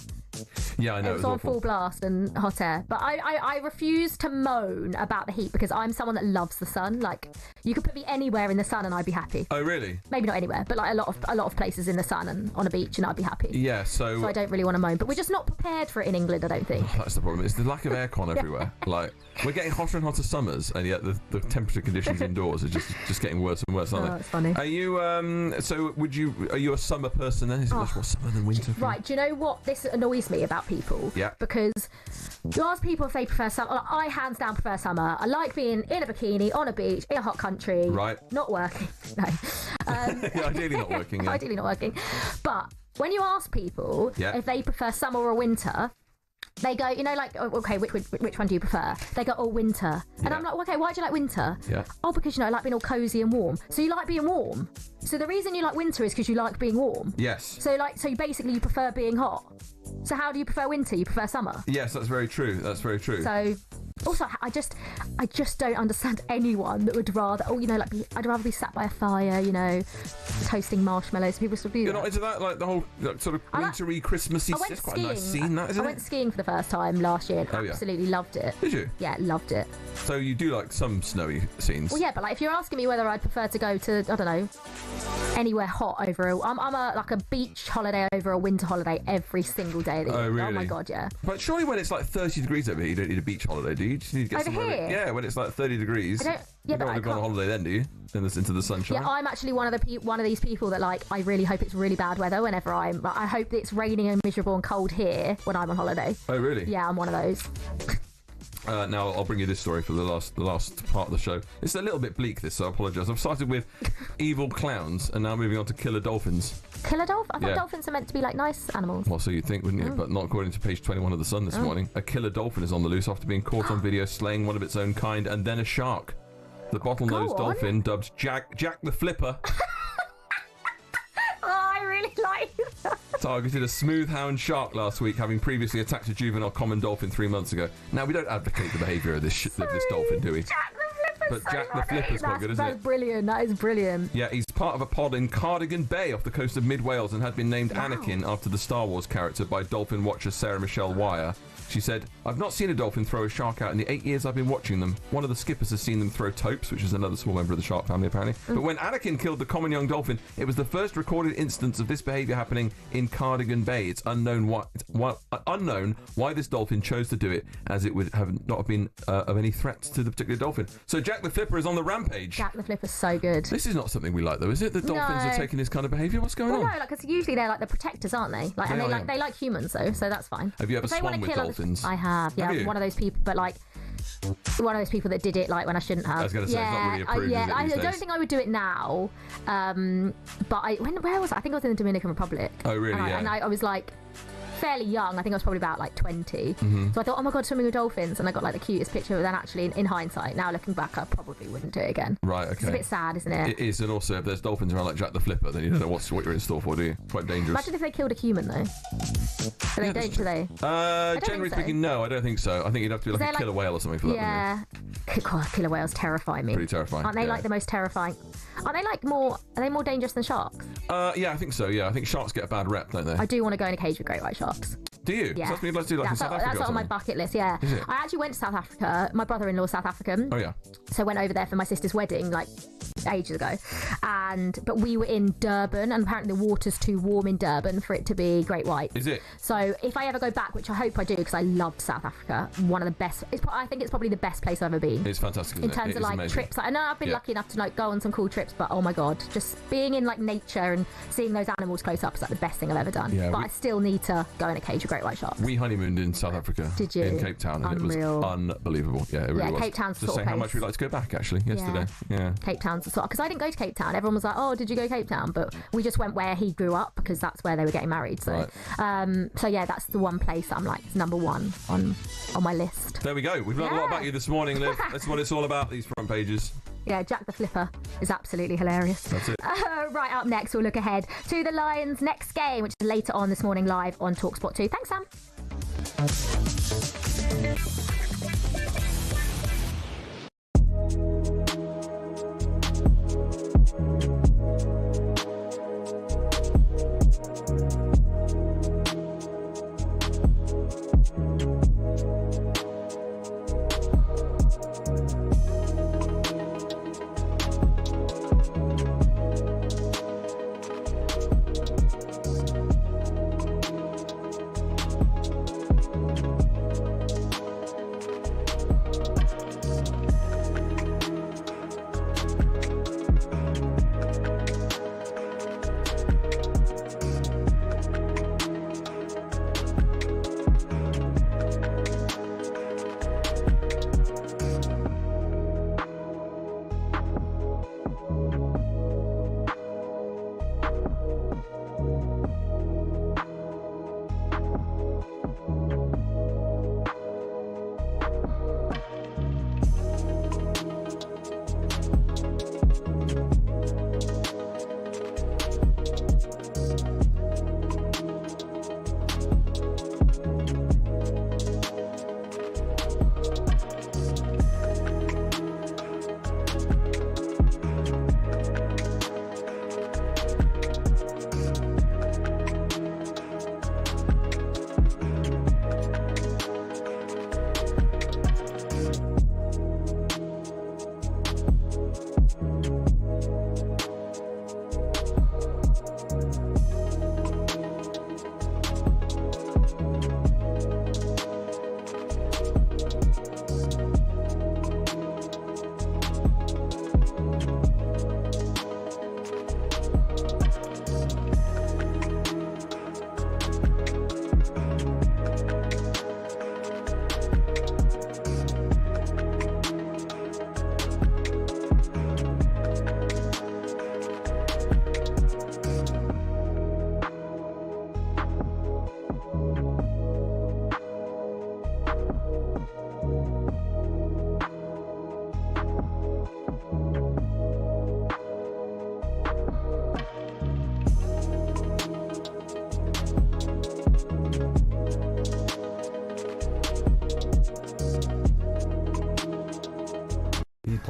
[SPEAKER 3] Yeah, I know.
[SPEAKER 2] It was on full blast and hot air. But I refuse to moan about the heat because I'm someone that loves the sun. Like, you could put me anywhere in the sun and I'd be happy.
[SPEAKER 3] Oh, really?
[SPEAKER 2] Maybe not anywhere, but like a lot of places in the sun and on a beach, and I'd be happy.
[SPEAKER 3] Yeah, so
[SPEAKER 2] I don't really want to moan. But we're just not prepared for it in England, I don't think.
[SPEAKER 3] Oh, that's the problem. It's the lack of aircon everywhere. Like, we're getting hotter and hotter summers, and yet the temperature conditions indoors are just getting worse and worse, aren't they?
[SPEAKER 2] It's funny.
[SPEAKER 3] Are you are you a summer person then? Is it much more summer than winter?
[SPEAKER 2] Right, do you know what this annoys me about people?
[SPEAKER 3] Yeah.
[SPEAKER 2] Because you ask people if they prefer summer. Like, I hands down prefer summer. I like being in a bikini, on a beach, in a hot country.
[SPEAKER 3] Right.
[SPEAKER 2] Not working. No.
[SPEAKER 3] Ideally not working, yeah.
[SPEAKER 2] Ideally not working. But when you ask people if they prefer summer or winter, they go, you know, like, oh, okay, which one do you prefer? They go, oh, winter. And I'm like, okay, why do you like winter?
[SPEAKER 3] Yeah.
[SPEAKER 2] Oh, because, you know, I like being all cosy and warm. So you like being warm. So the reason you like winter is because you like being warm.
[SPEAKER 3] Yes.
[SPEAKER 2] So you basically you prefer being hot. So how do you prefer winter? You prefer summer?
[SPEAKER 3] Yes, that's very true. That's very true.
[SPEAKER 2] So also, I just don't understand anyone that would rather, like, I'd rather be sat by a fire, you know, toasting marshmallows. People still do
[SPEAKER 3] You're
[SPEAKER 2] that.
[SPEAKER 3] not into that, like the whole sort of wintry, Christmassy. It's quite a nice scene, that, isn't it?
[SPEAKER 2] I went skiing for the first time last year and absolutely loved it.
[SPEAKER 3] Did you?
[SPEAKER 2] Yeah, loved it.
[SPEAKER 3] So you do like some snowy scenes?
[SPEAKER 2] Well, yeah, but like if you're asking me whether I'd prefer to go to, I don't know, anywhere hot over I'm like a beach holiday over a winter holiday every single day of the year.
[SPEAKER 3] Oh, really?
[SPEAKER 2] Oh my god, yeah.
[SPEAKER 3] But surely when it's like 30 degrees over here, you don't need a beach holiday, do you? You just need to get
[SPEAKER 2] Over
[SPEAKER 3] somewhere.
[SPEAKER 2] here?
[SPEAKER 3] Yeah, when it's like 30 degrees.
[SPEAKER 2] I don't. Yeah,
[SPEAKER 3] you
[SPEAKER 2] but
[SPEAKER 3] don't
[SPEAKER 2] I
[SPEAKER 3] want to go on a
[SPEAKER 2] can't.
[SPEAKER 3] holiday then, do you? Into the sunshine.
[SPEAKER 2] Yeah, I'm actually one of these people that, like, I really hope it's really bad weather whenever I hope that it's raining and miserable and cold here when I'm on holiday.
[SPEAKER 3] Oh, really?
[SPEAKER 2] Yeah, I'm one of those.
[SPEAKER 3] Now I'll bring you this story for the last part of the show. It's a little bit bleak, this, so I apologise. I've started with evil clowns and now moving on to killer dolphins.
[SPEAKER 2] Killer dolphin? I thought dolphins are meant to be like nice animals.
[SPEAKER 3] Well, so you'd think, wouldn't you? But not according to page 21 of The Sun this morning. A killer dolphin is on the loose after being caught on video slaying one of its own kind and then a shark. The bottlenose dolphin, dubbed Jack the Flipper,
[SPEAKER 2] I really like that.
[SPEAKER 3] targeted a smooth-hound shark last week, having previously attacked a juvenile common dolphin 3 months ago. Now, we don't advocate the behaviour of this dolphin, do we?
[SPEAKER 2] Jack the Flipper.
[SPEAKER 3] but Jack the Flipper's quite good, isn't
[SPEAKER 2] That's
[SPEAKER 3] it?
[SPEAKER 2] brilliant. That is brilliant.
[SPEAKER 3] Yeah, he's part of a pod in Cardigan Bay off the coast of mid-Wales and had been named Anakin after the Star Wars character by dolphin watcher Sarah Michelle Wire. She said, "I've not seen a dolphin throw a shark out in the 8 years I've been watching them. One of the skippers has seen them throw topes," which is another small member of the shark family, apparently. But when Anakin killed the common young dolphin, it was the first recorded instance of this behaviour happening in Cardigan Bay. It's unknown why this dolphin chose to do it, as it would have not been of any threat to the particular dolphin. So Jack the Flipper is on the rampage.
[SPEAKER 2] Jack the Flipper's so good.
[SPEAKER 3] This is not something we like, though, is it? The dolphins are taking this kind of behaviour. What's going on?
[SPEAKER 2] No, because usually they're like the protectors, aren't they? Like, and they like humans, though, so that's fine.
[SPEAKER 3] Have you ever swum with dolphins?
[SPEAKER 2] I have. Yeah,
[SPEAKER 3] Have you?
[SPEAKER 2] one of those people, but like one of those people that did it like when I shouldn't have.
[SPEAKER 3] I was going to say, it's not really approved,
[SPEAKER 2] I
[SPEAKER 3] is it, these
[SPEAKER 2] don't
[SPEAKER 3] days?
[SPEAKER 2] think I would do it now. But where was I? I think I was in the Dominican Republic.
[SPEAKER 3] Oh, really?
[SPEAKER 2] And I was like fairly young. I think I was probably about like 20.
[SPEAKER 3] Mm-hmm.
[SPEAKER 2] So I thought, oh my god, swimming with dolphins, and I got like the cutest picture. But then actually, in hindsight, now looking back, I probably wouldn't do it again.
[SPEAKER 3] Right, okay.
[SPEAKER 2] It's a bit sad, isn't it?
[SPEAKER 3] It is, and also if there's dolphins around like Jack the Flipper, then you don't know what you're in store for, do you? Quite dangerous.
[SPEAKER 2] Imagine if they killed a human, though. But they don't, do they?
[SPEAKER 3] Generally speaking, no, I don't think so. I think you'd have to be like a killer whale or something for that.
[SPEAKER 2] Yeah. God, killer whales terrify me.
[SPEAKER 3] Pretty terrifying.
[SPEAKER 2] Aren't they
[SPEAKER 3] yeah.
[SPEAKER 2] like the most terrifying? Are they more dangerous than sharks?
[SPEAKER 3] Yeah, I think so, yeah. I think sharks get a bad rep, don't they?
[SPEAKER 2] I do want to go in a cage with great white sharks.
[SPEAKER 3] Do you?
[SPEAKER 2] Yeah.
[SPEAKER 3] So that's what you'd like to do, like in South Africa
[SPEAKER 2] That's
[SPEAKER 3] or
[SPEAKER 2] on my
[SPEAKER 3] something?
[SPEAKER 2] bucket list, yeah.
[SPEAKER 3] Is it?
[SPEAKER 2] I actually went to South Africa. My brother-in-law's South African.
[SPEAKER 3] Oh, yeah.
[SPEAKER 2] So I went over there for my sister's wedding, like, ages ago. But we were in Durban, and apparently the water's too warm in Durban for it to be great white.
[SPEAKER 3] Is it?
[SPEAKER 2] So if I ever go back, which I hope I do, because I loved South Africa, one of the best. I think it's probably the best place I've ever been.
[SPEAKER 3] It's fantastic, isn't
[SPEAKER 2] in terms
[SPEAKER 3] it?
[SPEAKER 2] of like
[SPEAKER 3] amazing.
[SPEAKER 2] trips. I know I've been lucky enough to like go on some cool trips, but oh my god, just being in like nature and seeing those animals close up is like the best thing I've ever done.
[SPEAKER 3] Yeah,
[SPEAKER 2] but I still need to go in a cage of great white sharks.
[SPEAKER 3] We honeymooned in South Africa.
[SPEAKER 2] Did you?
[SPEAKER 3] In Cape Town, and
[SPEAKER 2] Unreal.
[SPEAKER 3] it was unbelievable. Yeah, it really was.
[SPEAKER 2] Cape Town's
[SPEAKER 3] Just
[SPEAKER 2] sort
[SPEAKER 3] saying
[SPEAKER 2] of
[SPEAKER 3] how much
[SPEAKER 2] place.
[SPEAKER 3] we'd like to go back, actually, yesterday. Yeah.
[SPEAKER 2] Cape Town's the sort, because I didn't go to Cape Town. Everyone was like, "Oh, did you go to Cape Town?" But we just went where he grew up because that's where they were getting married. So, so yeah, that's the one place that I'm like number one on my list.
[SPEAKER 3] There we go. We've learned a lot about you this morning, Liv. That's what it's all about, these front pages.
[SPEAKER 2] Yeah, Jack the Flipper is absolutely hilarious.
[SPEAKER 3] That's it.
[SPEAKER 2] Right, up next, we'll look ahead to the Lions' next game, which is later on this morning live on talkSPORT 2. Thanks, Sam.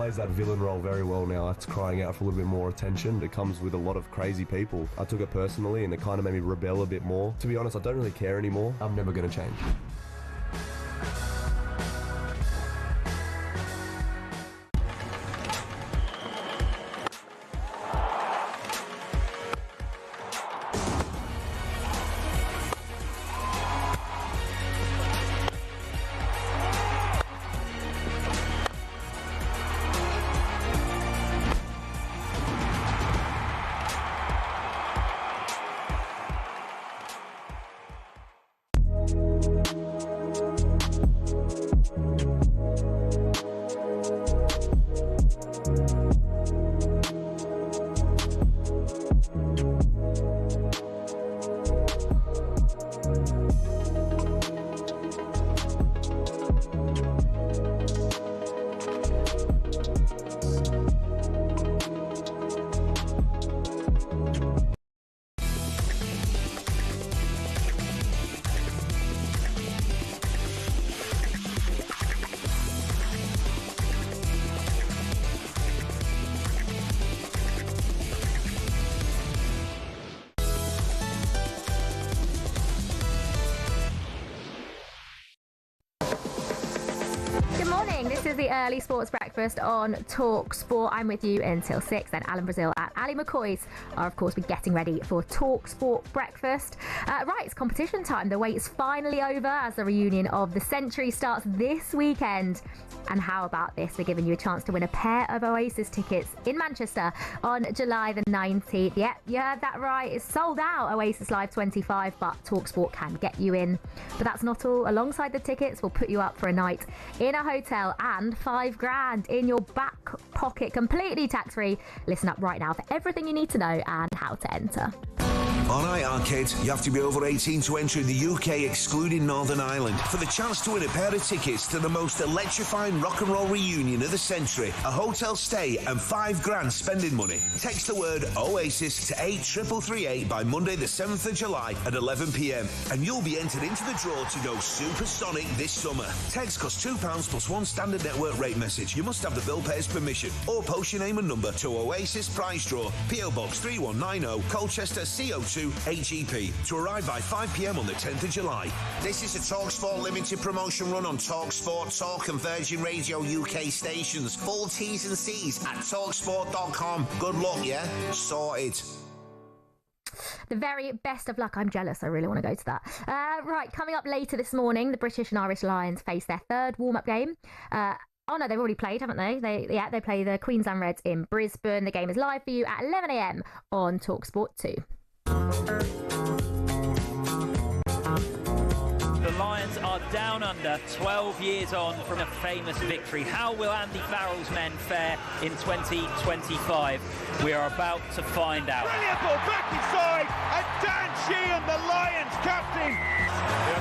[SPEAKER 18] plays that villain role very well now. That's crying out for a little bit more attention. It comes with a lot of crazy people. I took it personally and it kind of made me rebel a bit more. To be honest, I don't really care anymore. I'm never going to change.
[SPEAKER 2] This is the early sports breakfast on talkSPORT. I'm with you until 6. Then Alan Brazil and Ali McCoys are, of course, getting ready for talkSPORT breakfast. Right, it's competition time. The wait is finally over as the reunion of the century starts this weekend. And how about this? We're giving you a chance to win a pair of Oasis tickets in Manchester on July the 19th. Yep, you heard that right. It's sold out, Oasis Live 25, but talkSPORT can get you in. But that's not all. Alongside the tickets, we'll put you up for a night in a hotel and £5,000 in your back pocket, completely tax-free. Listen up right now for everything you need to know and how to enter.
[SPEAKER 19] All right, Arcade, you have to be over 18 to enter in the UK, excluding Northern Ireland, for the chance to win a pair of tickets to the most electrifying rock and roll reunion of the century, a hotel stay and £5,000 spending money. Text the word Oasis to 83338 by Monday the 7th of July at 11 p.m. and you'll be entered into the draw to go supersonic this summer. Text costs £2 plus one standard network rate message. You must have the bill payer's permission or post your name and number to Oasis Prize Draw, PO Box 3190, Colchester, CO2 HEP, to arrive by 5 p.m. on the 10th of July. This is a TalkSPORT limited promotion run on TalkSPORT, Talk and Virgin Radio UK stations. Full T's and C's at talksport.com. Good luck, yeah? Sorted.
[SPEAKER 2] The very best of luck. I'm jealous. I really want to go to that. Right, coming up later this morning, the British and Irish Lions face their third warm-up game. Oh no, they've already played, haven't they? They play the Queensland Reds in Brisbane. The game is live for you at 11 a.m. on talkSPORT 2.
[SPEAKER 10] The Lions are down under 12 years on from a famous victory. How will Andy Farrell's men fare in 2025? We are about to find out.
[SPEAKER 9] Brilliant ball back inside, and Dan Sheehan, the Lions captain.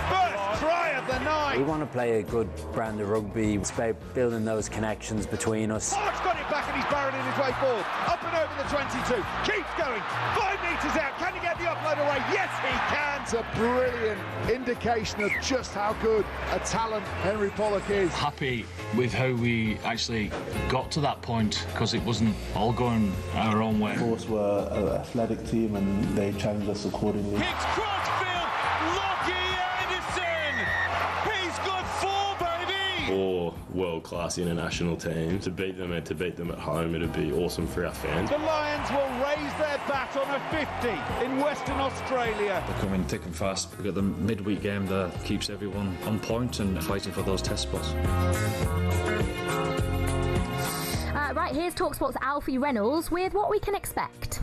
[SPEAKER 9] First try of the night.
[SPEAKER 20] We want to play a good brand of rugby. It's about building those connections between us.
[SPEAKER 9] Mark's got it back and he's barreling his way forward. Up and over the 22. Keeps going. 5 metres out. Can he get the offload away? Yes, he can.
[SPEAKER 21] It's a brilliant indication of just how good a talent Henry Pollock is.
[SPEAKER 22] Happy with how we actually got to that point because it wasn't all going our own way.
[SPEAKER 23] Of course, we're an athletic team and they challenged us accordingly.
[SPEAKER 10] Hicks crossfield, Lockie Anderson! He's got 4, baby!
[SPEAKER 24] 4 world-class international teams. To beat them and to beat them at home, it'd be awesome for our fans.
[SPEAKER 9] The Lions will raise their bat on a 50 in Western Australia.
[SPEAKER 22] They're coming thick and fast. We've got the midweek game that keeps everyone on point and fighting for those test spots.
[SPEAKER 2] Right, here's talkSPORT's Alfie Reynolds with what we can expect.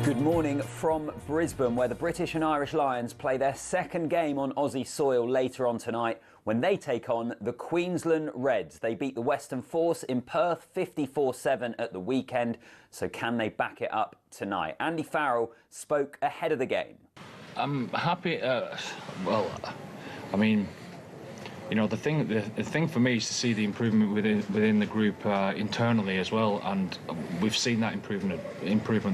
[SPEAKER 25] Good morning from Brisbane, where the British and Irish Lions play their second game on Aussie soil later on tonight when they take on the Queensland Reds. They beat the Western Force in Perth 54-7 at the weekend, so can they back it up tonight? Andy Farrell spoke ahead of the game.
[SPEAKER 22] I'm happy. The thing for me is to see the improvement within the group internally as well, and we've seen that improvement.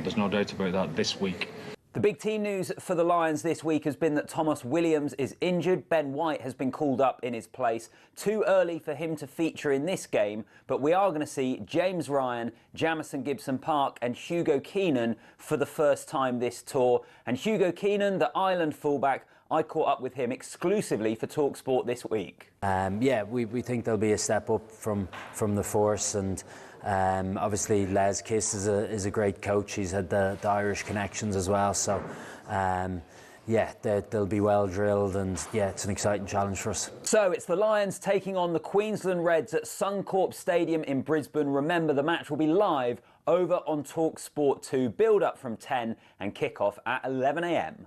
[SPEAKER 22] There's no doubt about that this week.
[SPEAKER 25] The big team news for the Lions this week has been that Thomas Williams is injured. Ben White has been called up in his place. Too early for him to feature in this game, but we are going to see James Ryan, Jamison Gibson-Park and Hugo Keenan for the first time this tour. And Hugo Keenan, the Ireland fullback, I caught up with him exclusively for talkSPORT this week.
[SPEAKER 20] We think there'll be a step up from the force, and obviously Les Kiss is a great coach. He's had the Irish connections as well, so they'll be well drilled, and it's an exciting challenge for us.
[SPEAKER 25] So it's the Lions taking on the Queensland Reds at Suncorp Stadium in Brisbane. Remember, the match will be live over on talkSPORT 2, build up from 10 and kick off at 11 a.m.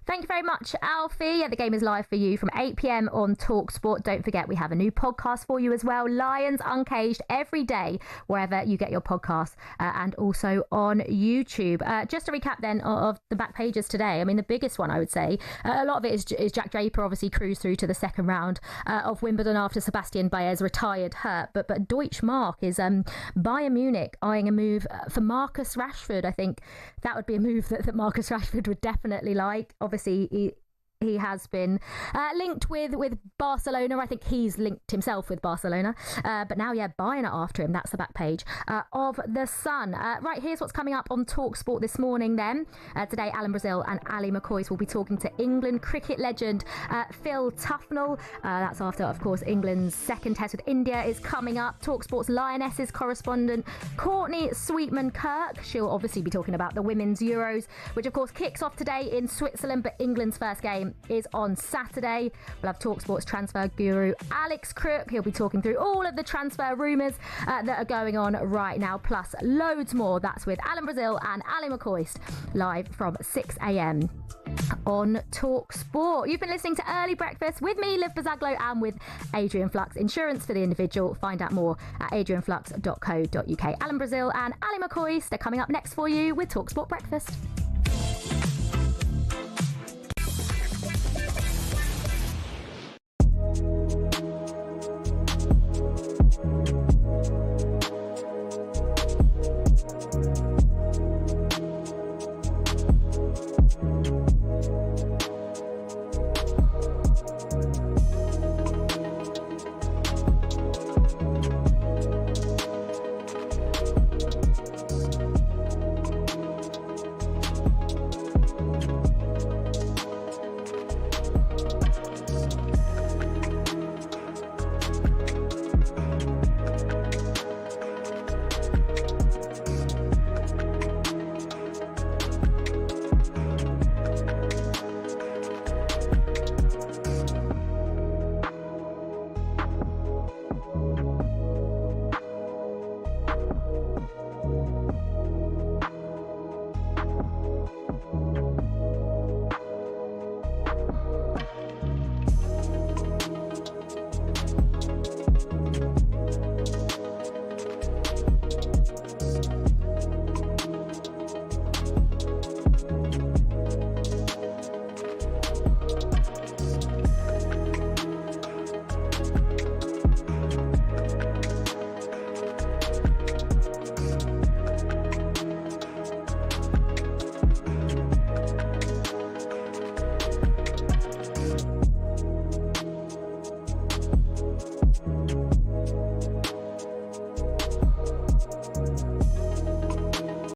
[SPEAKER 2] Thank you very much, Alfie. Yeah, the game is live for you from 8 p.m. on talkSPORT. Don't forget, we have a new podcast for you as well, Lions Uncaged, every day, wherever you get your podcasts, and also on YouTube. Just to recap then of the back pages today, I mean, the biggest one, I would say, a lot of it is Jack Draper obviously cruised through to the second round of Wimbledon after Sebastian Baez retired hurt. But Deutsche Mark is Bayern Munich eyeing a move for Marcus Rashford. I think that would be a move that Marcus Rashford would definitely like. Obviously, he has been linked with Barcelona. I think he's linked himself with Barcelona. But now, Bayern are after him. That's the back page of The Sun. Right, here's what's coming up on talkSPORT this morning then. Today, Alan Brazil and Ali McCoist will be talking to England cricket legend Phil Tufnell. That's after, of course, England's second test with India is coming up. talkSPORT's Lionesses correspondent Courtney Sweetman-Kirk. She'll obviously be talking about the Women's Euros, which, of course, kicks off today in Switzerland, but England's first game is on Saturday. We'll have talkSPORT's transfer guru Alex Crook. He'll be talking through all of the transfer rumours that are going on right now, plus loads more. That's with Alan Brazil and Ali McCoist, live from 6 a.m. on talkSPORT. You've been listening to Early Breakfast with me, Liv Buzaglo, and with Adrian Flux. Insurance for the individual. Find out more at adrianflux.co.uk. Alan Brazil and Ali McCoist are coming up next for you with talkSPORT Breakfast.